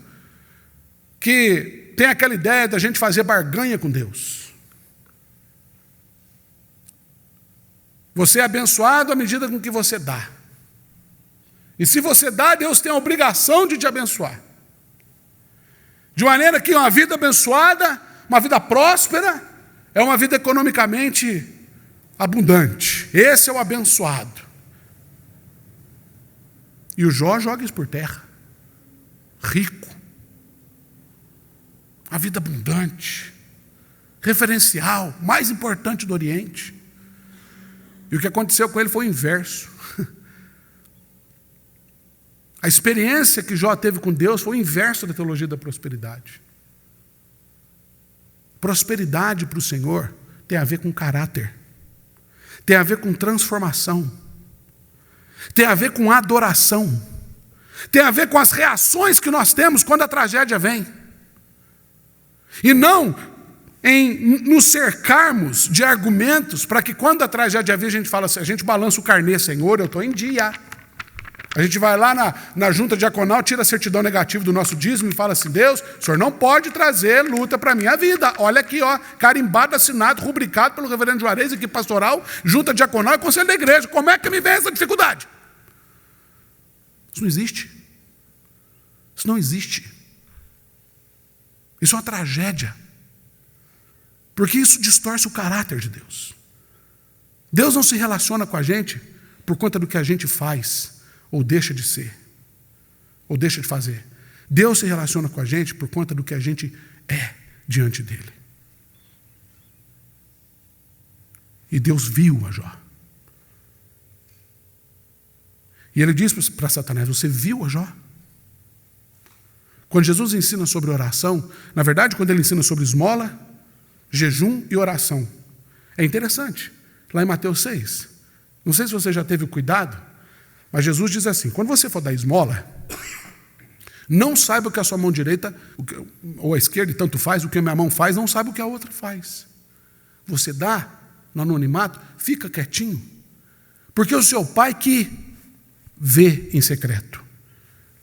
que tem aquela ideia da gente fazer barganha com Deus. Você é abençoado à medida com que você dá. E se você dá, Deus tem a obrigação de te abençoar. De maneira que uma vida abençoada, uma vida próspera, é uma vida economicamente abundante. Esse é o abençoado. E o Jó joga isso por terra. Rico. A vida abundante. Referencial, mais importante do Oriente. E o que aconteceu com ele foi o inverso. A experiência que Jó teve com Deus foi o inverso da teologia da prosperidade. Prosperidade para o Senhor tem a ver com caráter. Tem a ver com transformação. Tem a ver com adoração. Tem a ver com as reações que nós temos quando a tragédia vem. E não em nos cercarmos de argumentos para que quando a tragédia vem a gente fala assim, a gente balança o carnê, Senhor, eu estou em dia. A gente vai lá na junta diaconal, tira a certidão negativa do nosso dízimo e fala assim, Deus, o Senhor não pode trazer luta para a minha vida. Olha aqui, ó, carimbado, assinado, rubricado pelo reverendo Juarez, equipe pastoral, junta diaconal e conselho da igreja. Como é que me vem essa dificuldade? Isso não existe. Isso não existe. Isso é uma tragédia. Porque isso distorce o caráter de Deus. Deus não se relaciona com a gente por conta do que a gente faz, ou deixa de ser, ou deixa de fazer. Deus se relaciona com a gente por conta do que a gente é diante dele. E Deus viu a Jó. E ele diz para Satanás, você viu a Jó? Quando Jesus ensina sobre oração, na verdade, quando ele ensina sobre esmola, jejum e oração, é interessante. Lá em Mateus 6, não sei se você já teve o cuidado, mas Jesus diz assim, quando você for dar esmola, não saiba o que a sua mão direita, ou a esquerda, e tanto faz, o que a minha mão faz, não saiba o que a outra faz. Você dá no anonimato, fica quietinho, porque o seu pai que vê em secreto,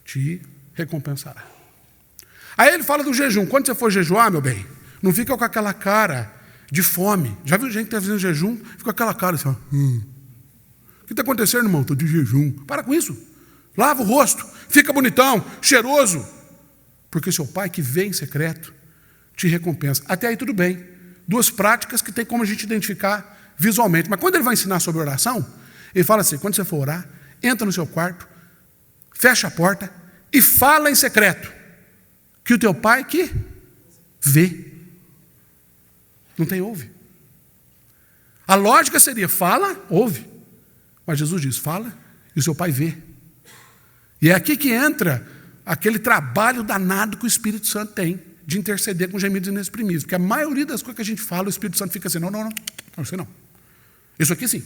te recompensará. Aí ele fala do jejum, quando você for jejuar, meu bem, não fica com aquela cara de fome. Já viu gente que está fazendo jejum, fica com aquela cara assim, ó. O que está acontecendo, irmão? Estou de jejum. Para com isso. Lava o rosto. Fica bonitão, cheiroso. Porque seu pai que vê em secreto te recompensa. Até aí tudo bem. Duas práticas que tem como a gente identificar visualmente. Mas quando ele vai ensinar sobre oração, ele fala assim, quando você for orar, entra no seu quarto, fecha a porta e fala em secreto. Que o teu pai que vê. Não tem ouve. A lógica seria, fala, ouve. Mas Jesus diz, fala, e o seu pai vê. E é aqui que entra aquele trabalho danado que o Espírito Santo tem de interceder com gemidos inexprimíveis. Porque a maioria das coisas que a gente fala, o Espírito Santo fica assim, não, isso aqui não. Isso aqui sim.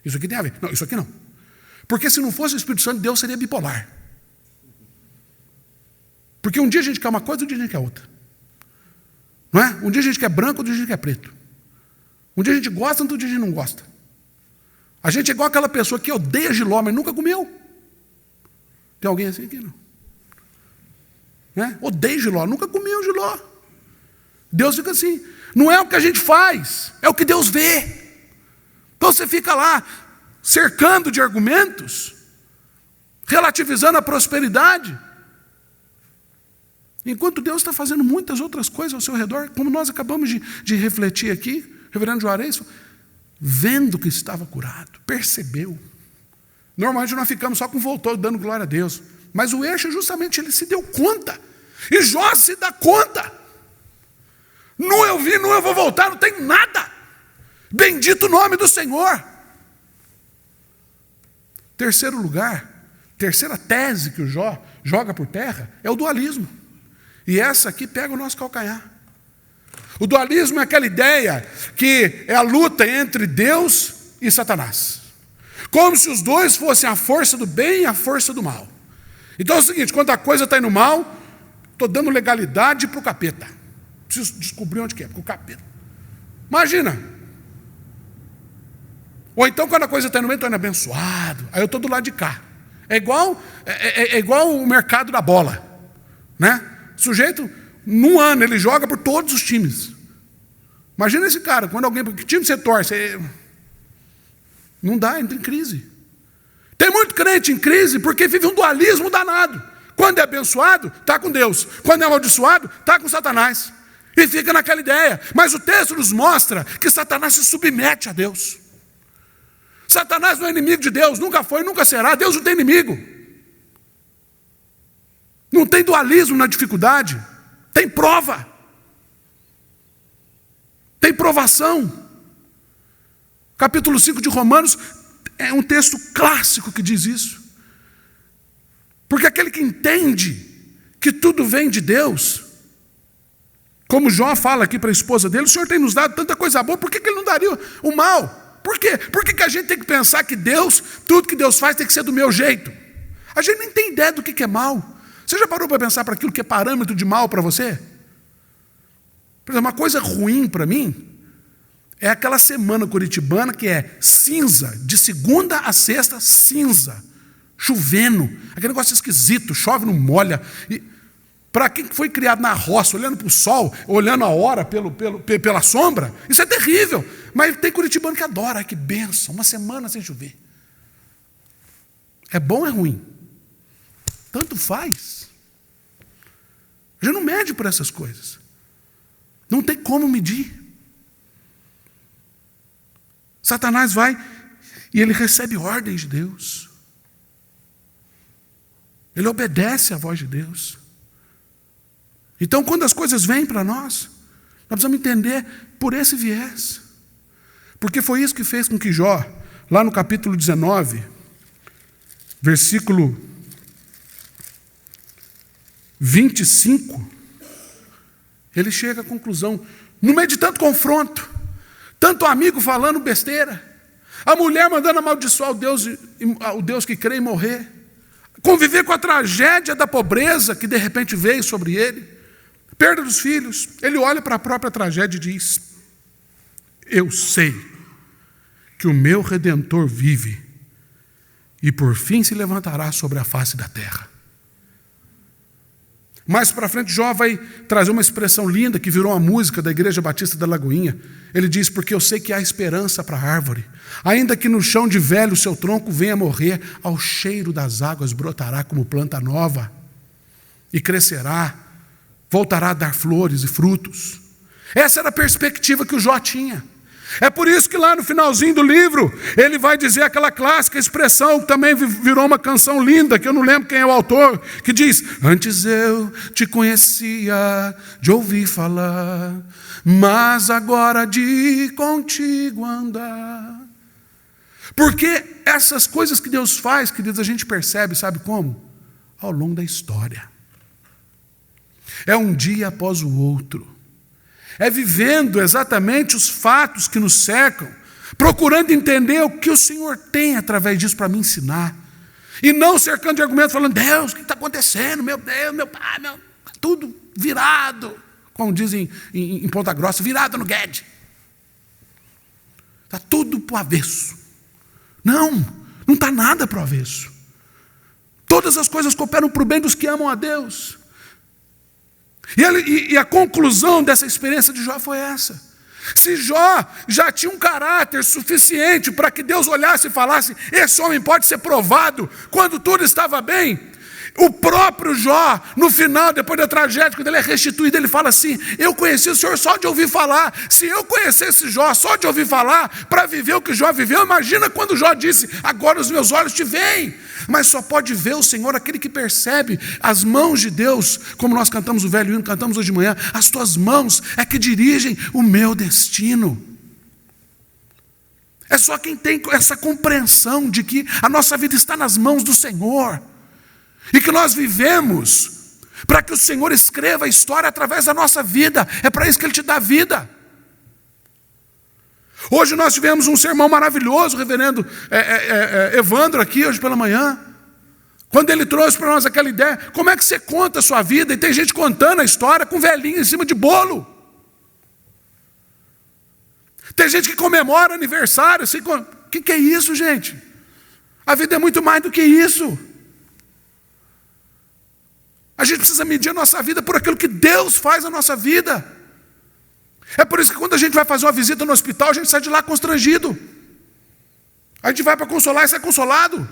Isso aqui tem a ver. Não, isso aqui não. Porque se não fosse o Espírito Santo, Deus seria bipolar. Porque um dia a gente quer uma coisa, um dia a gente quer outra. Não é? Um dia a gente quer branco, outro dia a gente quer preto. Um dia a gente gosta, outro dia a gente não gosta. A gente é igual aquela pessoa que odeia jiló, mas nunca comeu. Tem alguém assim aqui? Não. Né? Odeia jiló, nunca comeu jiló. Deus fica assim. Não é o que a gente faz, é o que Deus vê. Então você fica lá, cercando de argumentos, relativizando a prosperidade, enquanto Deus está fazendo muitas outras coisas ao seu redor, como nós acabamos de refletir aqui, o reverendo Juarez, vendo que estava curado, percebeu. Normalmente nós ficamos só com o voltor dando glória a Deus, mas o eixo justamente ele se deu conta, e Jó se dá conta. Nu eu vi, nu eu vou voltar, não tem nada. Bendito o nome do Senhor. Terceiro lugar, terceira tese que o Jó joga por terra é o dualismo. E essa aqui pega o nosso calcanhar. O dualismo é aquela ideia que é a luta entre Deus e Satanás. Como se os dois fossem a força do bem e a força do mal. Então é o seguinte, quando a coisa está indo mal, estou dando legalidade para o capeta. Preciso descobrir onde que é, porque o capeta. Imagina. Ou então quando a coisa está indo bem, estou indo abençoado. Aí eu estou do lado de cá. É igual o mercado da bola. Né? O sujeito, num ano, ele joga por todos os times. Imagina esse cara, quando alguém... Que time você torce? Não dá, entra em crise. Tem muito crente em crise porque vive um dualismo danado. Quando é abençoado, está com Deus. Quando é amaldiçoado, está com Satanás. E fica naquela ideia. Mas o texto nos mostra que Satanás se submete a Deus. Satanás não é inimigo de Deus, nunca foi, nunca será. Deus não tem inimigo. Não tem dualismo na dificuldade. Tem prova. Tem provação. Capítulo 5 de Romanos é um texto clássico que diz isso. Porque aquele que entende que tudo vem de Deus, como Jó fala aqui para a esposa dele, o Senhor tem nos dado tanta coisa boa, por que Ele não daria o mal? Por quê? Por que a gente tem que pensar que Deus, tudo que Deus faz tem que ser do meu jeito? A gente nem tem ideia do que é mal. Você já parou para pensar para aquilo que é parâmetro de mal para você? Por exemplo, uma coisa ruim para mim é aquela semana curitibana que é cinza, de segunda a sexta, cinza, chovendo, aquele negócio esquisito, chove, não molha. Para quem foi criado na roça, olhando para o sol, olhando a hora pela sombra, isso é terrível. Mas tem curitibano que adora, ai que bênção, uma semana sem chover. É bom ou é ruim? Tanto faz. A gente não mede por essas coisas. Não tem como medir. Satanás vai e ele recebe ordens de Deus. Ele obedece à voz de Deus. Então, quando as coisas vêm para nós precisamos entender por esse viés. Porque foi isso que fez com que Jó, lá no capítulo 19, versículo 25, ele chega à conclusão, no meio de tanto confronto, tanto amigo falando besteira, a mulher mandando amaldiçoar o Deus que crê e morrer, conviver com a tragédia da pobreza que de repente veio sobre ele, perda dos filhos, ele olha para a própria tragédia e diz, eu sei que o meu Redentor vive e por fim se levantará sobre a face da terra. Mais para frente, Jó vai trazer uma expressão linda que virou uma música da Igreja Batista da Lagoinha. Ele diz, porque eu sei que há esperança para a árvore. Ainda que no chão de velho o seu tronco venha morrer, ao cheiro das águas brotará como planta nova. E crescerá, voltará a dar flores e frutos. Essa era a perspectiva que o Jó tinha. É por isso que lá no finalzinho do livro, ele vai dizer aquela clássica expressão, que também virou uma canção linda, que eu não lembro quem é o autor, que diz, antes eu te conhecia, de ouvir falar, mas agora de contigo andar. Porque essas coisas que Deus faz, queridos, a gente percebe, sabe como? Ao longo da história. É um dia após o outro. É vivendo exatamente os fatos que nos cercam, procurando entender o que o Senhor tem através disso para me ensinar. E não cercando de argumentos, falando, Deus, o que está acontecendo? Meu Deus, meu Pai, tudo virado, como dizem em Ponta Grossa, virado no Guedes. Está tudo para o avesso. Não está nada para o avesso. Todas as coisas cooperam para o bem dos que amam a Deus. E a conclusão dessa experiência de Jó foi essa. Se Jó já tinha um caráter suficiente para que Deus olhasse e falasse, esse homem pode ser provado quando tudo estava bem, o próprio Jó, no final, depois da tragédia, quando ele é restituído, ele fala assim, eu conheci o Senhor só de ouvir falar. Se eu conhecesse Jó só de ouvir falar, para viver o que Jó viveu, imagina quando Jó disse, agora os meus olhos te veem. Mas só pode ver o Senhor aquele que percebe as mãos de Deus, como nós cantamos o velho hino, cantamos hoje de manhã, as tuas mãos é que dirigem o meu destino. É só quem tem essa compreensão de que a nossa vida está nas mãos do Senhor. E que nós vivemos para que o Senhor escreva a história através da nossa vida. É para isso que Ele te dá vida. Hoje nós tivemos um sermão maravilhoso, o reverendo Evandro aqui, hoje pela manhã. Quando ele trouxe para nós aquela ideia, como é que você conta a sua vida? E tem gente contando a história com velhinho em cima de bolo. Tem gente que comemora aniversário. Assim, o que é isso, gente? A vida é muito mais do que isso. A gente precisa medir a nossa vida por aquilo que Deus faz na nossa vida. É por isso que quando a gente vai fazer uma visita no hospital, a gente sai de lá constrangido. A gente vai para consolar e sai consolado.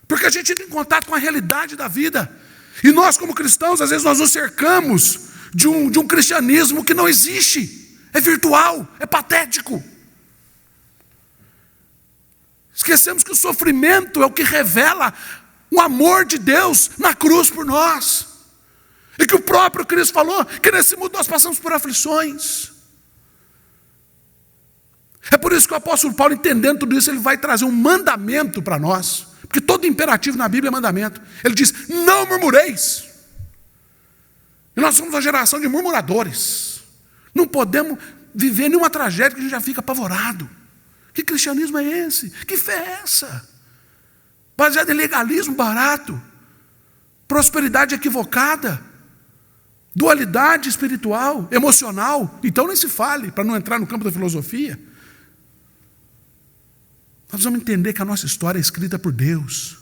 Porque a gente entra em contato com a realidade da vida. E nós, como cristãos, às vezes nós nos cercamos de um cristianismo que não existe. É virtual, é patético. Esquecemos que o sofrimento é o que revela o amor de Deus na cruz por nós. E que o próprio Cristo falou que nesse mundo nós passamos por aflições. É por isso que o apóstolo Paulo, entendendo tudo isso, ele vai trazer um mandamento para nós. Porque todo imperativo na Bíblia é mandamento. Ele diz, não murmureis. E nós somos uma geração de murmuradores. Não podemos viver nenhuma tragédia que a gente já fica apavorado. Que cristianismo é esse? Que fé é essa? Baseado em legalismo barato, prosperidade equivocada, dualidade espiritual, emocional. Então nem se fale, para não entrar no campo da filosofia. Nós vamos entender que a nossa história é escrita por Deus.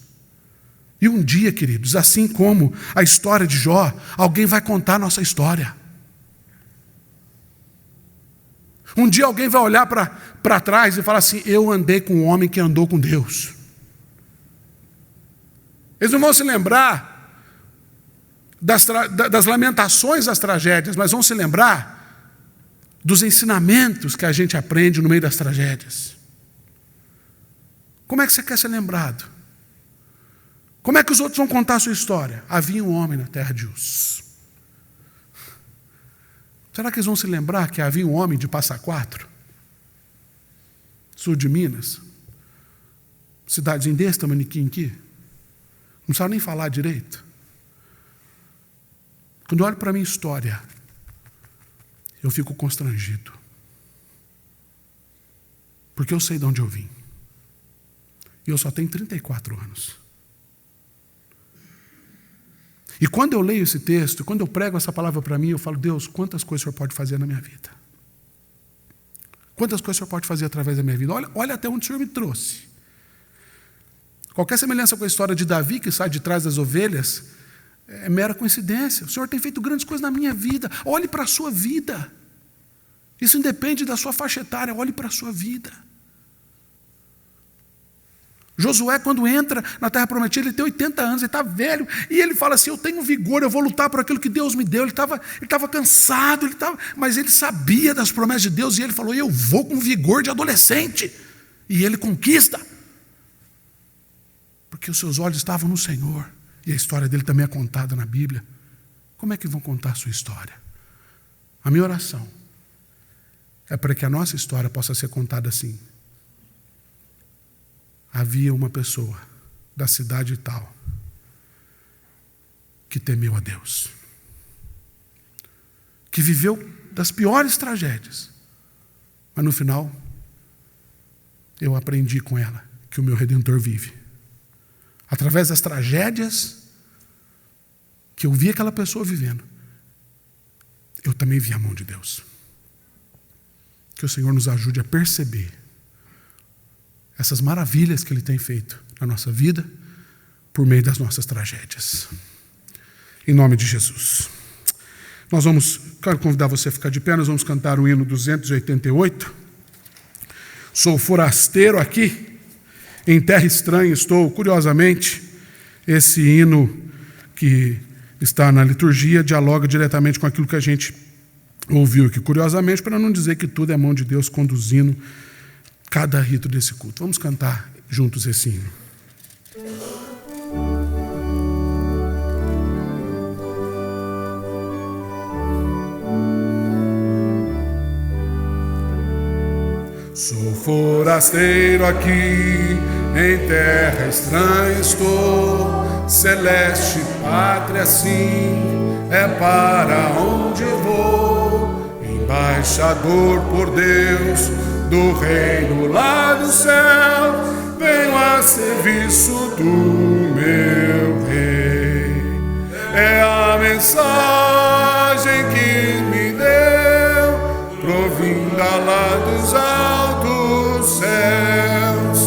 E um dia, queridos, assim como a história de Jó, alguém vai contar a nossa história. Um dia alguém vai olhar para trás e falar assim, eu andei com um homem que andou com Deus. Eles não vão se lembrar das lamentações das tragédias, mas vão se lembrar dos ensinamentos que a gente aprende no meio das tragédias. Como é que você quer ser lembrado? Como é que os outros vão contar a sua história? Havia um homem na terra de Uz. Será que eles vão se lembrar que havia um homem de Passa Quatro? Sul de Minas? Cidadezinha desse tamanho aqui? Não sabe nem falar direito. Quando eu olho para a minha história, eu fico constrangido. Porque eu sei de onde eu vim. E eu só tenho 34 anos. E quando eu leio esse texto, quando eu prego essa palavra para mim, eu falo, Deus, quantas coisas o Senhor pode fazer na minha vida? Quantas coisas o Senhor pode fazer através da minha vida? Olha até onde o Senhor me trouxe. Qualquer semelhança com a história de Davi, que sai de trás das ovelhas, é mera coincidência. O Senhor tem feito grandes coisas na minha vida. Olhe para a sua vida. Isso independe da sua faixa etária. Olhe para a sua vida. Josué, quando entra na terra prometida, ele tem 80 anos, ele está velho, e ele fala assim, eu tenho vigor, eu vou lutar por aquilo que Deus me deu. Ele estava cansado, mas ele sabia das promessas de Deus, e ele falou, eu vou com vigor de adolescente. E ele conquista. Porque os seus olhos estavam no Senhor. E a história dele também é contada na Bíblia. Como é que vão contar a sua história? A minha oração é para que a nossa história possa ser contada assim. Havia uma pessoa da cidade tal que temeu a Deus, que viveu das piores tragédias, Mas no final, eu aprendi com ela que o meu Redentor vive. Através das tragédias que eu vi aquela pessoa vivendo, eu também vi a mão de Deus. Que o Senhor nos ajude a perceber essas maravilhas que Ele tem feito na nossa vida por meio das nossas tragédias. Em nome de Jesus. Quero convidar você a ficar de pé, nós vamos cantar o hino 288. Sou forasteiro aqui, em terra estranha estou. Curiosamente, esse hino que está na liturgia dialoga diretamente com aquilo que a gente ouviu aqui. Curiosamente, para não dizer que tudo é mão de Deus conduzindo cada rito desse culto. Vamos cantar juntos esse hino. Sou forasteiro aqui, em terra estranha estou, celeste pátria sim, é para onde vou, embaixador por Deus, do reino lá do céu, venho a serviço do meu rei. É a mensagem que me deu, provinda lá dos altos céus,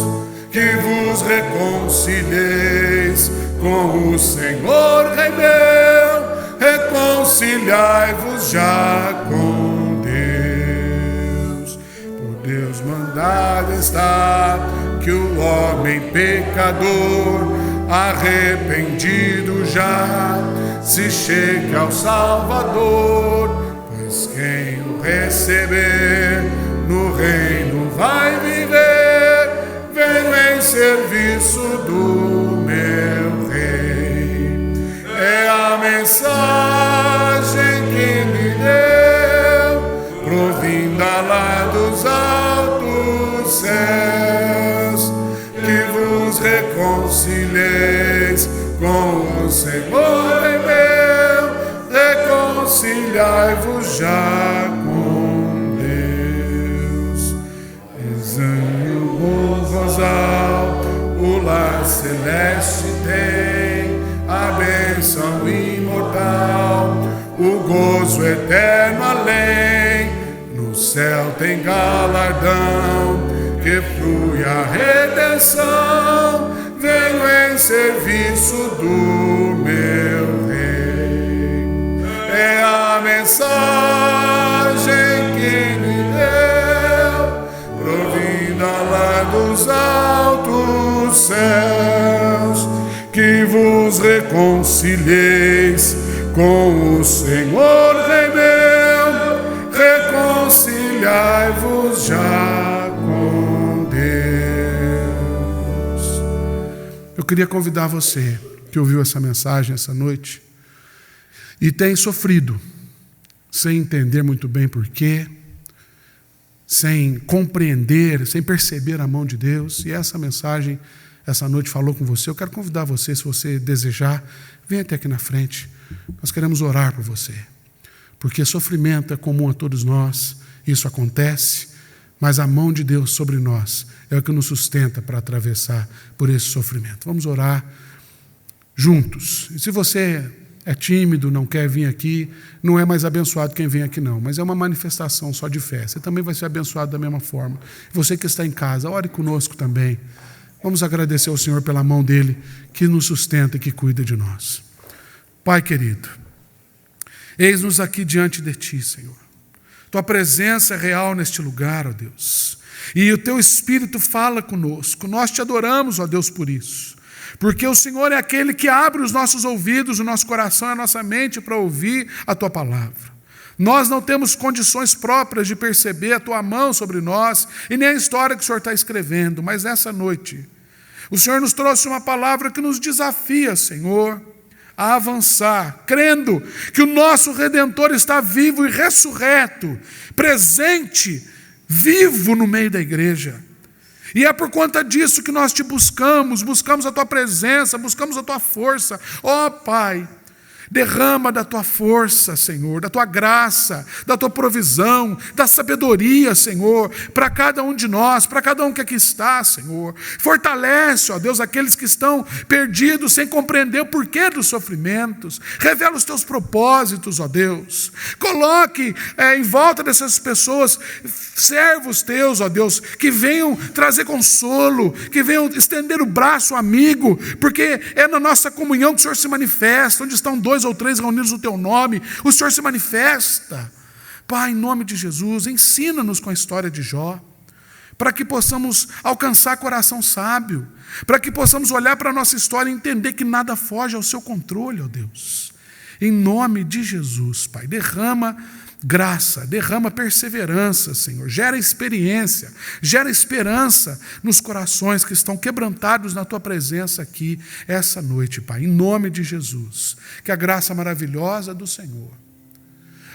que vos reconcilieis com o Senhor Rei meu, reconciliai-vos já com Deus. Por Deus mandado está que o homem pecador, arrependido já, se chegue ao Salvador, pois quem o receber no reino vai viver. Venho em serviço do meu rei. É a mensagem que me deu, provinda lá dos altos céus, que vos reconcilieis com o Senhor é meu, reconciliai-vos já com Deus. Exame o bom rosal, o lar celeste tem, a bênção imortal, o gozo eterno além. No céu tem galardão, que flui a redenção. Venho em serviço do meu rei. É a mensagem que me deu, provinda lá dos altos céus, que vos reconcilieis com o Senhor Rei meu, reconciliai-vos já com Deus. Eu queria convidar você que ouviu essa mensagem essa noite e tem sofrido sem entender muito bem porquê, sem compreender, sem perceber a mão de Deus, e essa mensagem essa noite falou com você. Eu quero convidar você, se você desejar, venha até aqui na frente. Nós queremos orar por você, porque sofrimento é comum a todos nós, isso acontece, mas a mão de Deus sobre nós é o que nos sustenta para atravessar por esse sofrimento. Vamos orar juntos. E se você é tímido, não quer vir aqui, não é mais abençoado quem vem aqui não, mas é uma manifestação só de fé. Você também vai ser abençoado da mesma forma. Você que está em casa, ore conosco também. Vamos agradecer ao Senhor pela mão dEle que nos sustenta e que cuida de nós. Pai querido, eis-nos aqui diante de Ti, Senhor. Tua presença é real neste lugar, ó Deus. E o Teu Espírito fala conosco. Nós Te adoramos, ó Deus, por isso. Porque o Senhor é aquele que abre os nossos ouvidos, o nosso coração e a nossa mente para ouvir a Tua palavra. Nós não temos condições próprias de perceber a Tua mão sobre nós e nem a história que o Senhor está escrevendo. Mas nessa noite, o Senhor nos trouxe uma palavra que nos desafia, Senhor, a avançar, crendo que o nosso Redentor está vivo e ressurreto, presente, vivo no meio da igreja. E é por conta disso que nós Te buscamos a Tua presença, buscamos a Tua força. Ó Pai, Derrama da tua força, Senhor, da tua graça, da tua provisão, da sabedoria, Senhor, para cada um de nós, para cada um que aqui está, Senhor. Fortalece, ó Deus, aqueles que estão perdidos, sem compreender o porquê dos sofrimentos. Revela os teus propósitos, ó Deus. Coloque em volta dessas pessoas servos teus, ó Deus, que venham trazer consolo, que venham estender o braço amigo, porque é na nossa comunhão que o Senhor se manifesta. Onde estão 2 ou 3 reunidos no teu nome, o Senhor se manifesta. Pai, em nome de Jesus, ensina-nos com a história de Jó, para que possamos alcançar coração sábio, para que possamos olhar para a nossa história e entender que nada foge ao seu controle, ó Deus. Em nome de Jesus, Pai, derrama graça, derrama perseverança, Senhor. Gera experiência, gera esperança nos corações que estão quebrantados na Tua presença aqui essa noite, Pai. Em nome de Jesus. Que a graça maravilhosa do Senhor,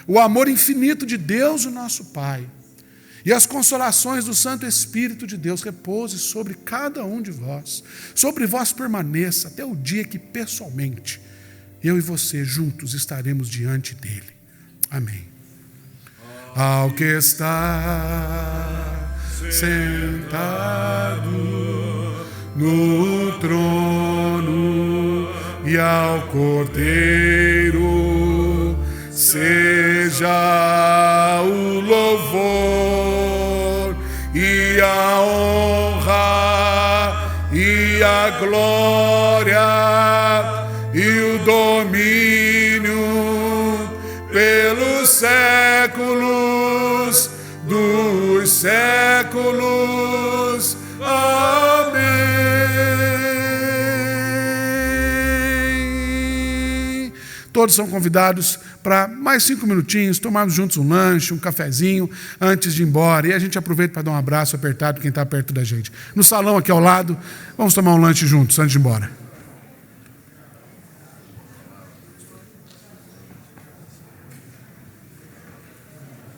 o amor infinito de Deus, o nosso Pai, e as consolações do Santo Espírito de Deus repouse sobre cada um de vós. Sobre vós permaneça até o dia que pessoalmente eu e você juntos estaremos diante dEle. Amém. Ao que está sentado no trono e ao Cordeiro seja o louvor e a honra e a glória e o domínio pelos séculos dos séculos. Amém. Todos são convidados para mais 5 minutinhos, tomarmos juntos um lanche, um cafezinho, antes de ir embora. E a gente aproveita para dar um abraço apertado quem está perto da gente. No salão aqui ao lado, vamos tomar um lanche juntos antes de ir embora.